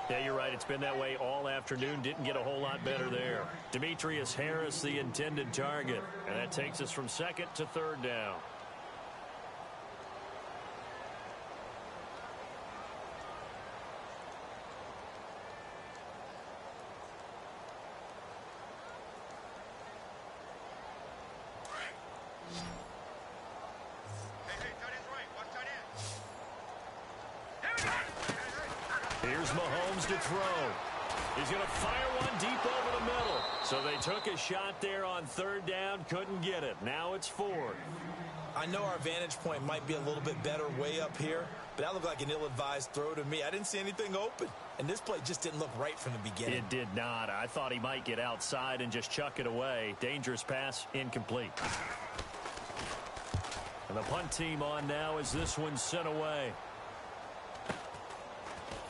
Yeah, you're right. It's been that way all afternoon. Didn't get a whole lot better there. Demetrius Harris, the intended target. And that takes us from 2nd to 3rd down. Here's Mahomes to throw. He's going to fire one deep over the middle. So they took a shot there on 3rd down, couldn't get it. Now it's 4th. I know our vantage point might be a little bit better way up here, but that looked like an ill-advised throw to me. I didn't see anything open, and this play just didn't look right from the beginning. It did not. I thought he might get outside and just chuck it away. Dangerous pass, incomplete. And the punt team on now as this one's sent away.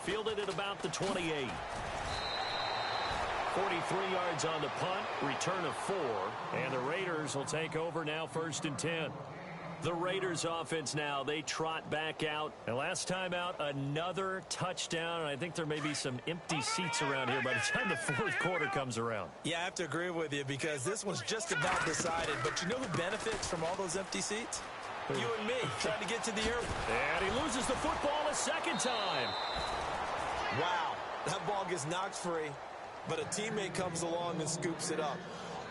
Fielded at about the 28. 43 yards on the punt, return of 4, and the Raiders will take over now 1st and 10. The Raiders offense now, they trot back out. And last time out, another touchdown, and I think there may be some empty seats around here by the time the 4th quarter comes around. Yeah, I have to agree with you because this one's just about decided. But you know who benefits from all those empty seats? You and me, trying to get to the airport. And he loses the football a 2nd time. Wow, that ball gets knocked free, but a teammate comes along and scoops it up.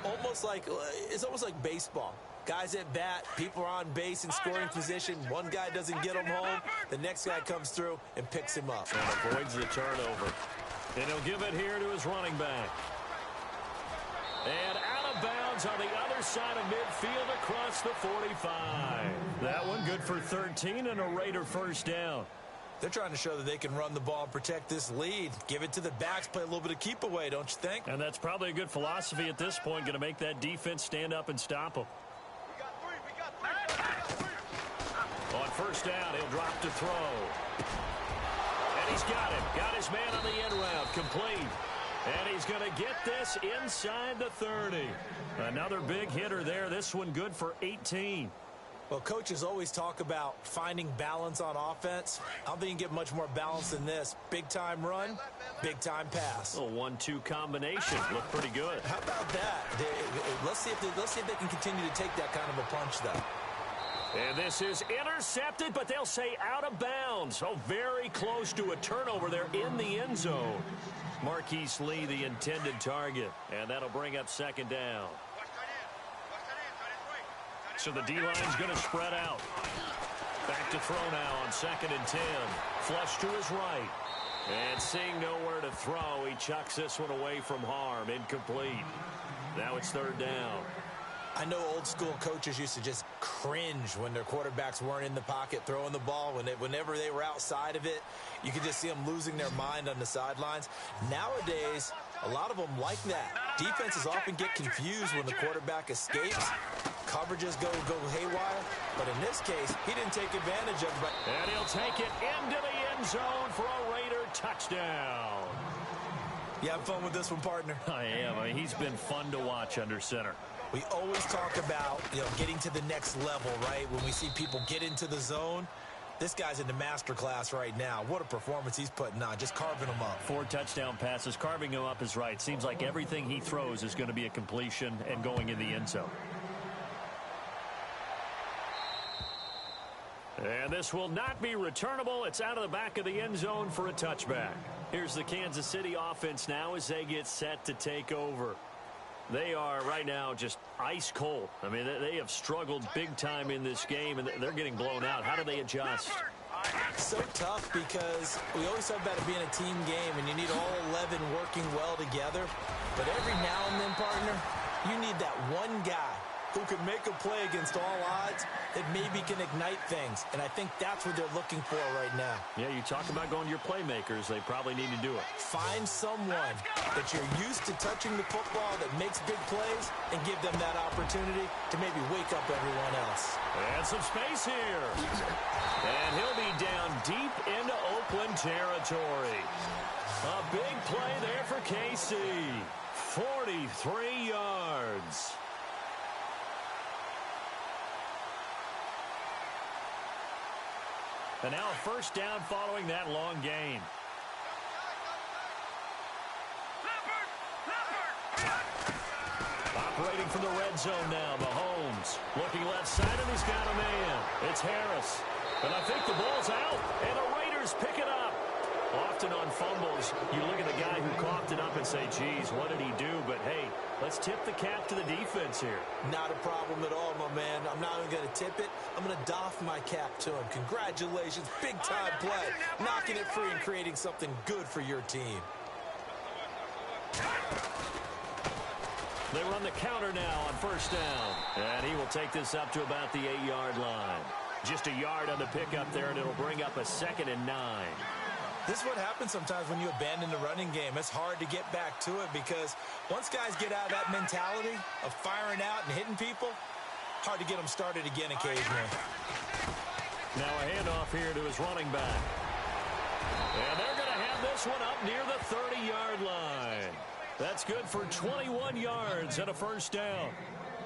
It's almost like baseball. Guys at bat, people are on base in scoring position. One guy doesn't get him home. The next guy comes through and picks him up. And avoids the turnover. And he'll give it here to his running back. And out of bounds on the other side of midfield across the 45. That one good for 13 and a Raider 1st down. They're trying to show that they can run the ball and protect this lead. Give it to the backs, play a little bit of keep away, don't you think? And that's probably a good philosophy at this point, going to make that defense stand up and stop them. On 1st down, he'll drop to throw. And he's got it. Got his man on the end route, complete. And he's going to get this inside the 30. Another big hitter there. This one good for 18. Well, coaches always talk about finding balance on offense. I don't think you can get much more balance than this. Big-time run, big-time pass. A 1-2 combination. Look pretty good. How about that? Let's see if they can continue to take that kind of a punch, though. And this is intercepted, but they'll say out of bounds. Oh, very close to a turnover there in the end zone. Marquise Lee, the intended target. And that'll bring up 2nd down. So the D-line's going to spread out. Back to throw now on 2nd and 10. Flush to his right. And seeing nowhere to throw, he chucks this one away from harm. Incomplete. Now it's 3rd down. I know old school coaches used to just cringe when their quarterbacks weren't in the pocket throwing the ball. Whenever they were outside of it, you could just see them losing their mind on the sidelines. Nowadays, a lot of them like that. Defenses often get confused when the quarterback escapes. Coverages go haywire. But in this case, he didn't take advantage of it. And he'll take it into the end zone for a Raider touchdown. You having fun with this one, partner? I am. I mean, he's been fun to watch under center. We always talk about, getting to the next level, right? When we see people get into the zone. This guy's in the master class right now. What a performance he's putting on, just carving them up. 4 touchdown passes. Carving him up is right. Seems like everything he throws is going to be a completion and going in the end zone. And this will not be returnable. It's out of the back of the end zone for a touchback. Here's the Kansas City offense now as they get set to take over. They are right now just ice cold. I mean, they have struggled big time in this game, and they're getting blown out. How do they adjust? So tough because we always talk about it being a team game, and you need all 11 working well together. But every now and then, partner, you need that one guy who can make a play against all odds that maybe can ignite things. And I think that's what they're looking for right now. Yeah, you talk about going to your playmakers. They probably need to do it. Find someone that you're used to touching the football that makes big plays and give them that opportunity to maybe wake up everyone else. And some space here. And he'll be down deep into Oakland territory. A big play there for KC. 43 yards. And now a first down following that long gain. Operating from the red zone now, Mahomes. Looking left side, and he's got a man. It's Harris. And I think the ball's out, and the Raiders pick it up. Often on fumbles, you look at the guy who coughed it up and say, geez, what did he do? But, hey, let's tip the cap to the defense here. Not a problem at all, my man. I'm not even going to tip it. I'm going to doff my cap to him. Congratulations. Big-time play. Knocking it free and creating something good for your team. They run the counter now on first down. And he will take this up to about the 8-yard line. Just a yard on the pickup there, and it'll bring up a 2nd and 9. This is what happens sometimes when you abandon the running game. It's hard to get back to it because once guys get out of that mentality of firing out and hitting people, hard to get them started again occasionally. Now a handoff here to his running back. And they're going to have this one up near the 30-yard line. That's good for 21 yards and a first down.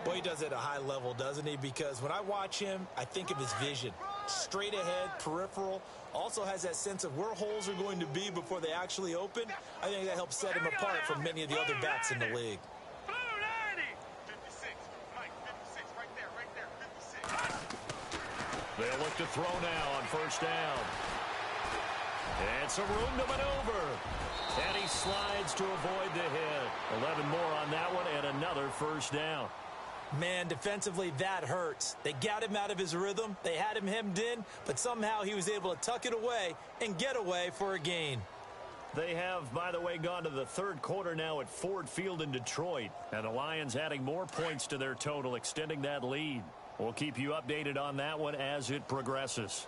Boy, he does it at a high level, doesn't he? Because when I watch him, I think of his vision. Straight ahead, peripheral. Also has that sense of where holes are going to be before they actually open. I think that helps set him apart from many of the other backs in the league. 56. Mike, 56. Right there. 56. They'll look to throw now on first down. And some room to maneuver. And he slides to avoid the hit. 11 more on that one and another first down. Man, defensively, that hurts. They got him out of his rhythm. They had him hemmed in, but somehow he was able to tuck it away and get away for a gain. They have, by the way, gone to the third quarter now at Ford Field in Detroit. And the Lions adding more points to their total, extending that lead. We'll keep you updated on that one as it progresses.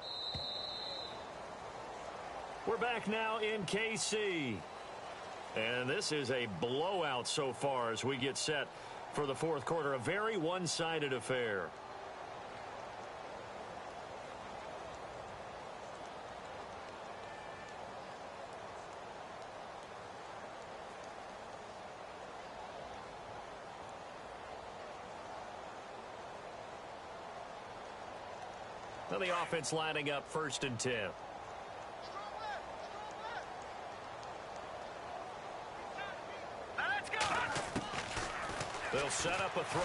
We're back now in KC. And this is a blowout so far as we get set for the fourth quarter. A very one-sided affair. Now the offense lining up 1st and 10. They'll set up a throw.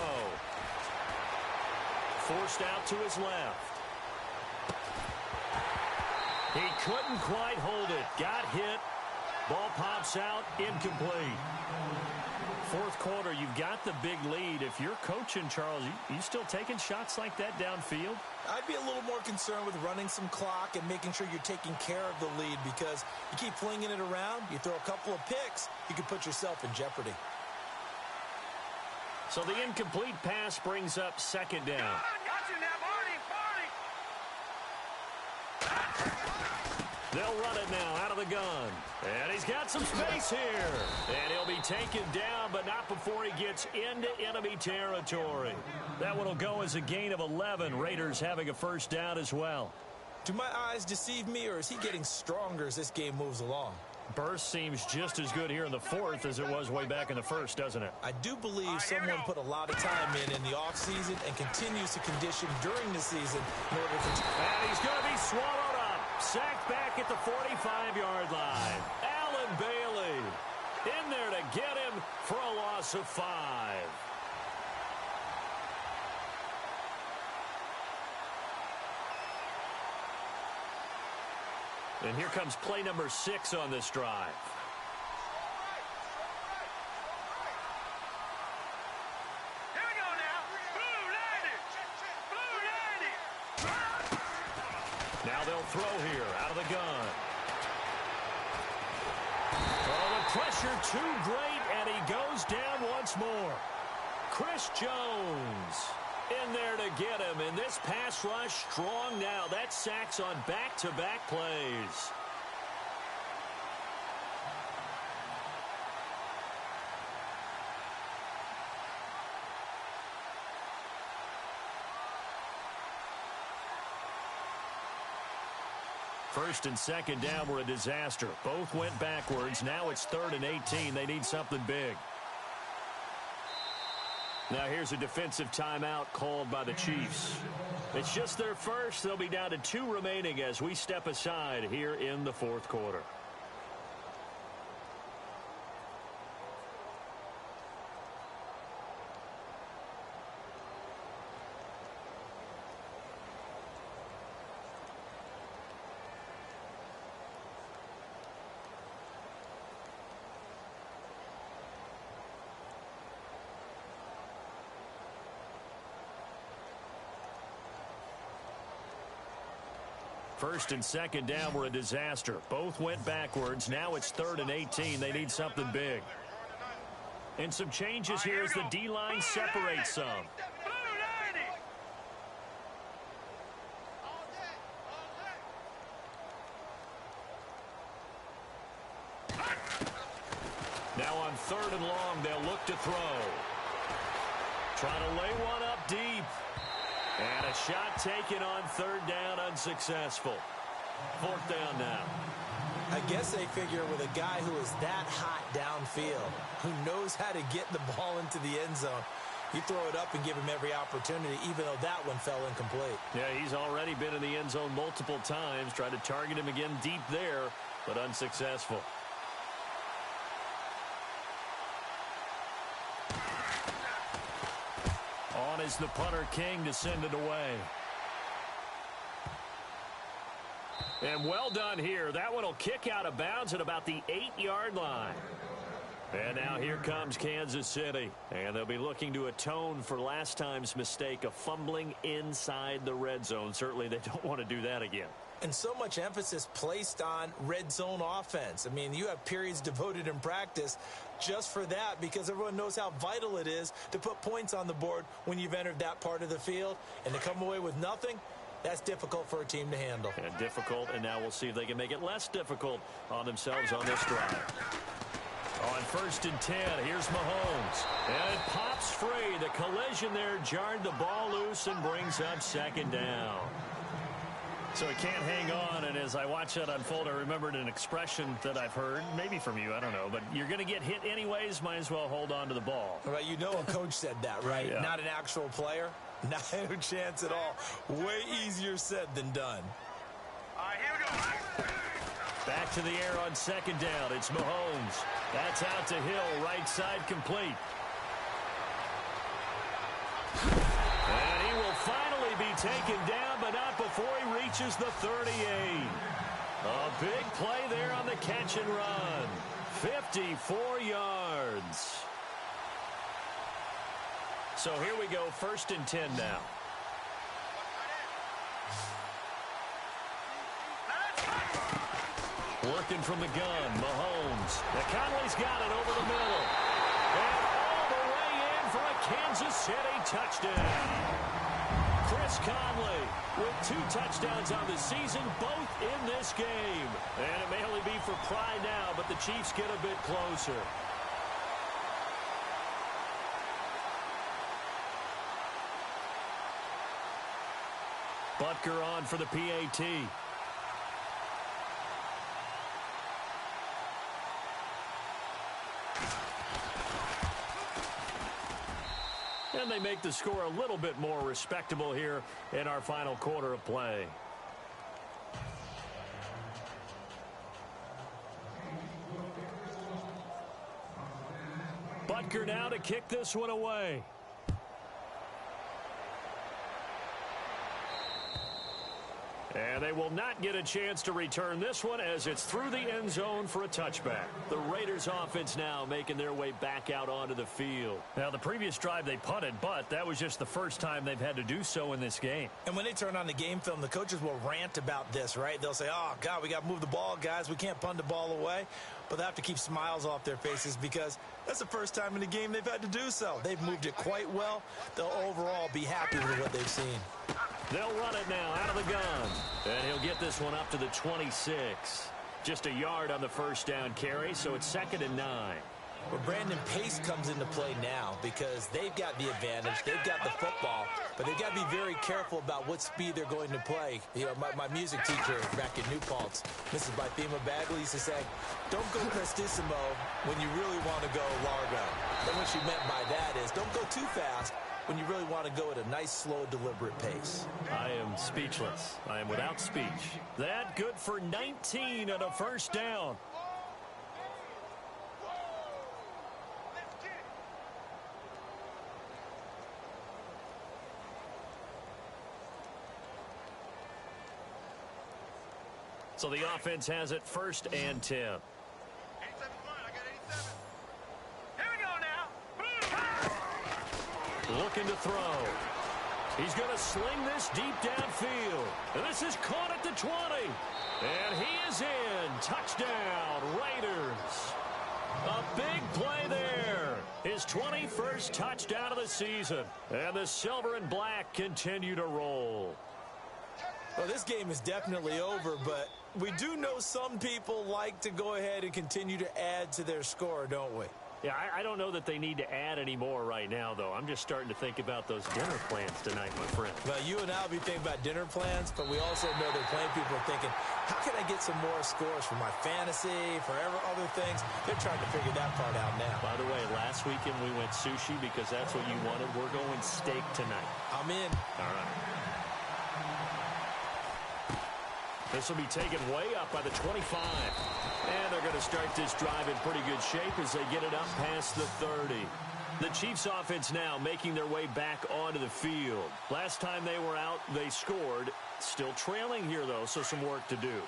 Forced out to his left. He couldn't quite hold it. Got hit. Ball pops out. Incomplete. Fourth quarter, you've got the big lead. If you're coaching, Charles, you still taking shots like that downfield? I'd be a little more concerned with running some clock and making sure you're taking care of the lead because you keep flinging it around, you throw a couple of picks, you could put yourself in jeopardy. So the incomplete pass brings up 2nd down. They'll run it now out of the gun. And he's got some space here. And he'll be taken down, but not before he gets into enemy territory. That one will go as a gain of 11. Raiders having a first down as well. Do my eyes deceive me, or is he getting stronger as this game moves along? Burst seems just as good here in the fourth as it was way back in the first, doesn't it? I do believe someone put a lot of time in the offseason and continues to condition during the season in order to... And he's going to be swallowed Sacked back at the 45-yard line. Allen Bailey in there to get him for a loss of 5. And here comes play number 6 on this drive. Here we go now. Blue 90. Blue 90. Now they'll throw here out of the gun. Oh, the pressure too great, and he goes down once more. Chris Jones in there to get him, and this pass rush strong now. That's sacks on back-to-back plays. First and second down were a disaster. Both went backwards. Now it's 3rd and 18. They need something big. Now here's a defensive timeout called by the Chiefs. It's just their first. They'll be down to 2 remaining as we step aside here in the 4th quarter. First and second down were a disaster. Both went backwards. Now it's 3rd and 18. They need something big. And some changes here as the D-line separates some. Now on 3rd and long, they'll look to throw. Trying to lay one up deep. And a shot taken on 3rd down, unsuccessful. 4th down now. I guess they figure with a guy who is that hot downfield, who knows how to get the ball into the end zone, you throw it up and give him every opportunity, even though that one fell incomplete. Yeah, he's already been in the end zone multiple times. Tried to target him again deep there, but unsuccessful. On is the punter King to send it away. And well done here. That one will kick out of bounds at about the 8-yard line. And now here comes Kansas City. And they'll be looking to atone for last time's mistake of fumbling inside the red zone. Certainly they don't want to do that again. And so much emphasis placed on red zone offense. I mean, you have periods devoted in practice just for that because everyone knows how vital it is to put points on the board when you've entered that part of the field. And to come away with nothing, that's difficult for a team to handle. And difficult, and now we'll see if they can make it less difficult on themselves on this drive. On 1st and 10, here's Mahomes. And it pops free. The collision there jarred the ball loose and brings up 2nd down. So he can't hang on, and as I watch that unfold, I remembered an expression that I've heard, maybe from you, I don't know, but you're going to get hit anyways, might as well hold on to the ball. Right, you know a coach said that, right? Yeah. Not an actual player. Not a chance at all. Way easier said than done. All right, here we go. Back to the air on 2nd down. It's Mahomes. That's out to Hill, right side complete. And he will finally be taken down, but not before he reaches the 38. A big play there on the catch and run. 54 yards. So here we go, 1st and 10 now. Working from the gun, Mahomes. Now Conley's got it over the middle. And all the way in for a Kansas City touchdown. Chris Conley with 2 touchdowns on the season, both in this game. And it may only be for pride now, but the Chiefs get a bit closer. Butker on for the PAT. And they make the score a little bit more respectable here in our final quarter of play. Butker now to kick this one away. And they will not get a chance to return this one as it's through the end zone for a touchback. The Raiders offense now making their way back out onto the field. Now, the previous drive they punted, but that was just the first time they've had to do so in this game. And when they turn on the game film, the coaches will rant about this, right? They'll say, oh, God, we got to move the ball, guys. We can't punt the ball away. But they have to keep smiles off their faces because that's the first time in the game they've had to do so. They've moved it quite well. They'll overall be happy with what they've seen. They'll run it now out of the gun. And he'll get this one up to the 26. Just a yard on the first down carry, so it's 2nd and 9. Well, Brandon, pace comes into play now because they've got the advantage. They've got the football, but they've got to be very careful about what speed they're going to play. You know, my music teacher back in New Paltz, Mrs. Bythema Bagley, used to say, don't go prestissimo when you really want to go largo. And what she meant by that is don't go too fast when you really want to go at a nice, slow, deliberate pace. I am speechless. I am without speech. That good for 19 on a first down. So the offense has it 1st and 10. 87's mine. I got 87. Here we go now. Looking to throw. He's going to sling this deep downfield. And this is caught at the 20. And he is in. Touchdown, Raiders. A big play there. His 21st touchdown of the season. And the silver and black continue to roll. Well, this game is definitely over, but we do know some people like to go ahead and continue to add to their score, don't we? Yeah, I don't know that they need to add any more right now, though. I'm just starting to think about those dinner plans tonight, my friend. Well, you and I will be thinking about dinner plans, but we also know that plenty of people are thinking, how can I get some more scores for my fantasy, for other things? They're trying to figure that part out now. By the way, last weekend we went sushi because that's what you wanted. We're going steak tonight. I'm in. All right. This will be taken way up by the 25. And they're going to start this drive in pretty good shape as they get it up past the 30. The Chiefs offense now making their way back onto the field. Last time they were out, they scored. Still trailing here, though, so some work to do.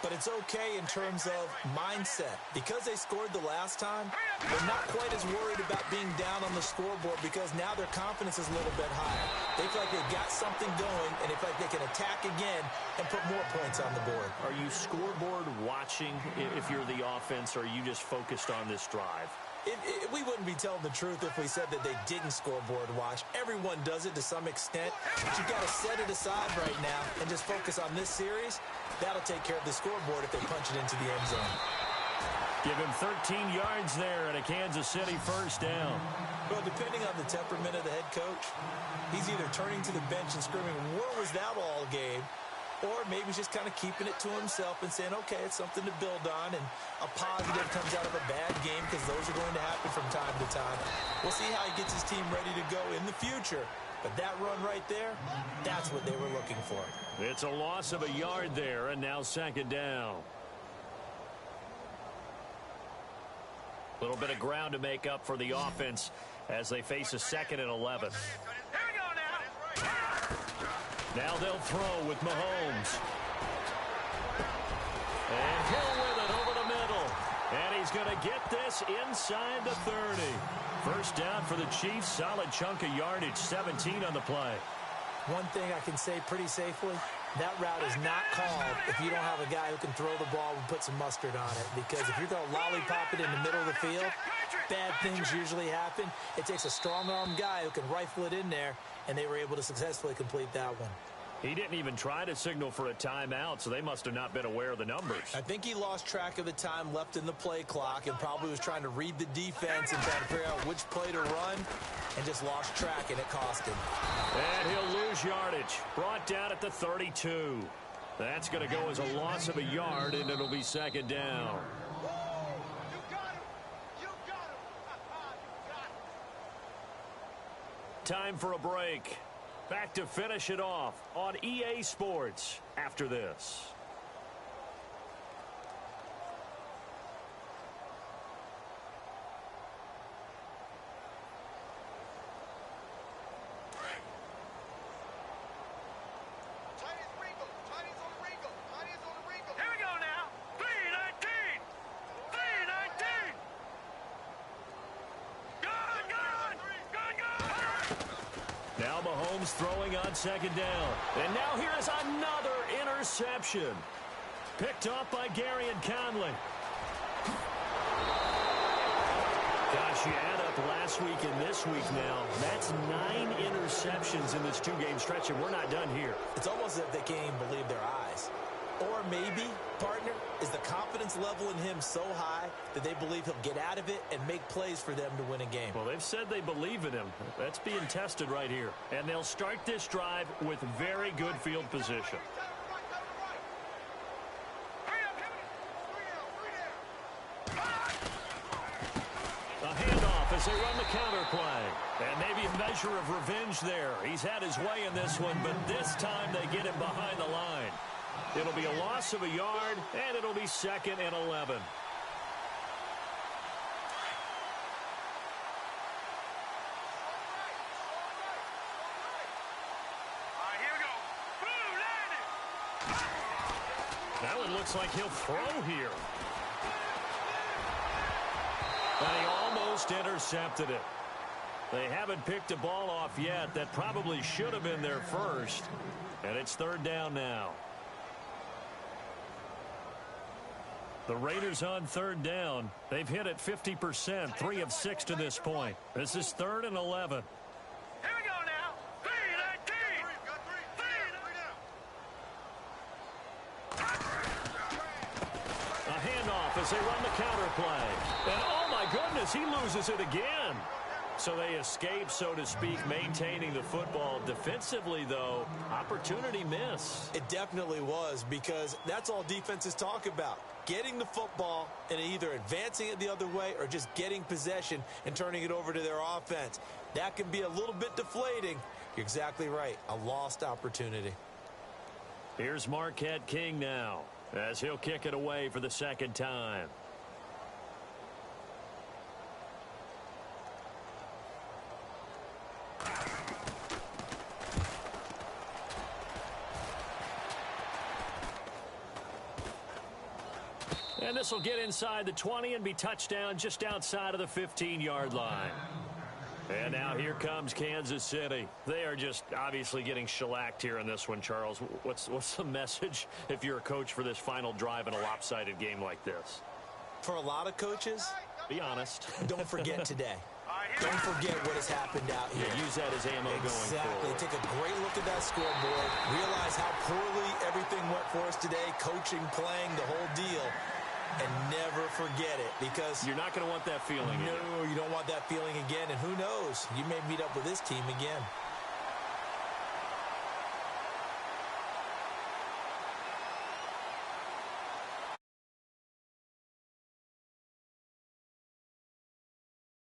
But it's okay in terms of mindset. Because they scored the last time, they're not quite as worried about being down on the scoreboard because now their confidence is a little bit higher. They feel like they've got something going, and they feel like they can attack again and put more points on the board. Are you scoreboard watching if you're the offense, or are you just focused on this drive? We wouldn't be telling the truth if we said that they didn't scoreboard watch. Everyone does it to some extent. But you've got to set it aside right now and just focus on this series. That'll take care of the scoreboard if they punch it into the end zone. Give him 13 yards there and a Kansas City first down. Well, depending on the temperament of the head coach, he's either turning to the bench and screaming, "Where was that all game?" Or maybe he's just kind of keeping it to himself and saying, okay, it's something to build on, and a positive comes out of a bad game because those are going to happen from time to time. We'll see how he gets his team ready to go in the future. But that run right there, that's what they were looking for. It's a loss of a yard there, and now 2nd down. A little bit of ground to make up for the offense as they face a 2nd and 11. Here we go now. Now they'll throw with Mahomes. And Hill with it over the middle. And he's going to get this inside the 30. First down for the Chiefs. Solid chunk of yardage. 17 on the play. One thing I can say pretty safely, that route is not called if you don't have a guy who can throw the ball and put some mustard on it. Because if you're going to lollipop it in the middle of the field, bad things usually happen. It takes a strong-arm guy who can rifle it in there, and they were able to successfully complete that one. He didn't even try to signal for a timeout, so they must have not been aware of the numbers. I think he lost track of the time left in the play clock and probably was trying to read the defense and trying to figure out which play to run and just lost track, and it cost him. And he'll lose yardage. Brought down at the 32. That's going to go as a loss of a yard, and it'll be 2nd down. Time for a break. Back to finish it off on EA Sports after this. Now Mahomes throwing on second down. And now here is another interception. Picked off by Gary and Conley. Gosh, you add up last week and this week now. That's 9 interceptions in this 2-game stretch, and we're not done here. It's almost as if they can't even believe their eyes. Or maybe, partner, is the confidence level in him so high that they believe he'll get out of it and make plays for them to win a game. Well, they've said they believe in him. That's being tested right here. And they'll start this drive with very good field position. As they run the counter play. And maybe a measure of revenge there. He's had his way in this one, but this time they get him behind the line. It'll be a loss of a yard, and it'll be 2nd and 11. That one looks like he'll throw here. And he almost intercepted it. They haven't picked a ball off yet. That probably should have been their first. And it's 3rd down now. The Raiders on 3rd down. They've hit it 50%, 3 of 6 to this point. This is 3rd and 11. Here we go now. 3-19. A handoff as they run the counter play. And oh my goodness, he loses it again. So they escape, so to speak, maintaining the football. Defensively, though, opportunity miss. It definitely was, because that's all defenses talk about. Getting the football and either advancing it the other way or just getting possession and turning it over to their offense. That can be a little bit deflating. You're exactly right. A lost opportunity. Here's Marquette King now, as he'll kick it away for the 2nd time. And this will get inside the 20 and be touchdown just outside of the 15-yard line. And now here comes Kansas City. They are just obviously getting shellacked here in this one, Charles. What's the message if you're a coach for this final drive in a lopsided game like this? For a lot of coaches, be honest. Don't forget today. Don't forget what has happened out here. Yeah, use that as ammo going forward. Take a great look at that scoreboard. Realize how poorly everything went for us today. Coaching, playing, the whole deal. And never forget it, because you're not going to want that feeling again. No, you don't want that feeling again. And who knows? You may meet up with this team again.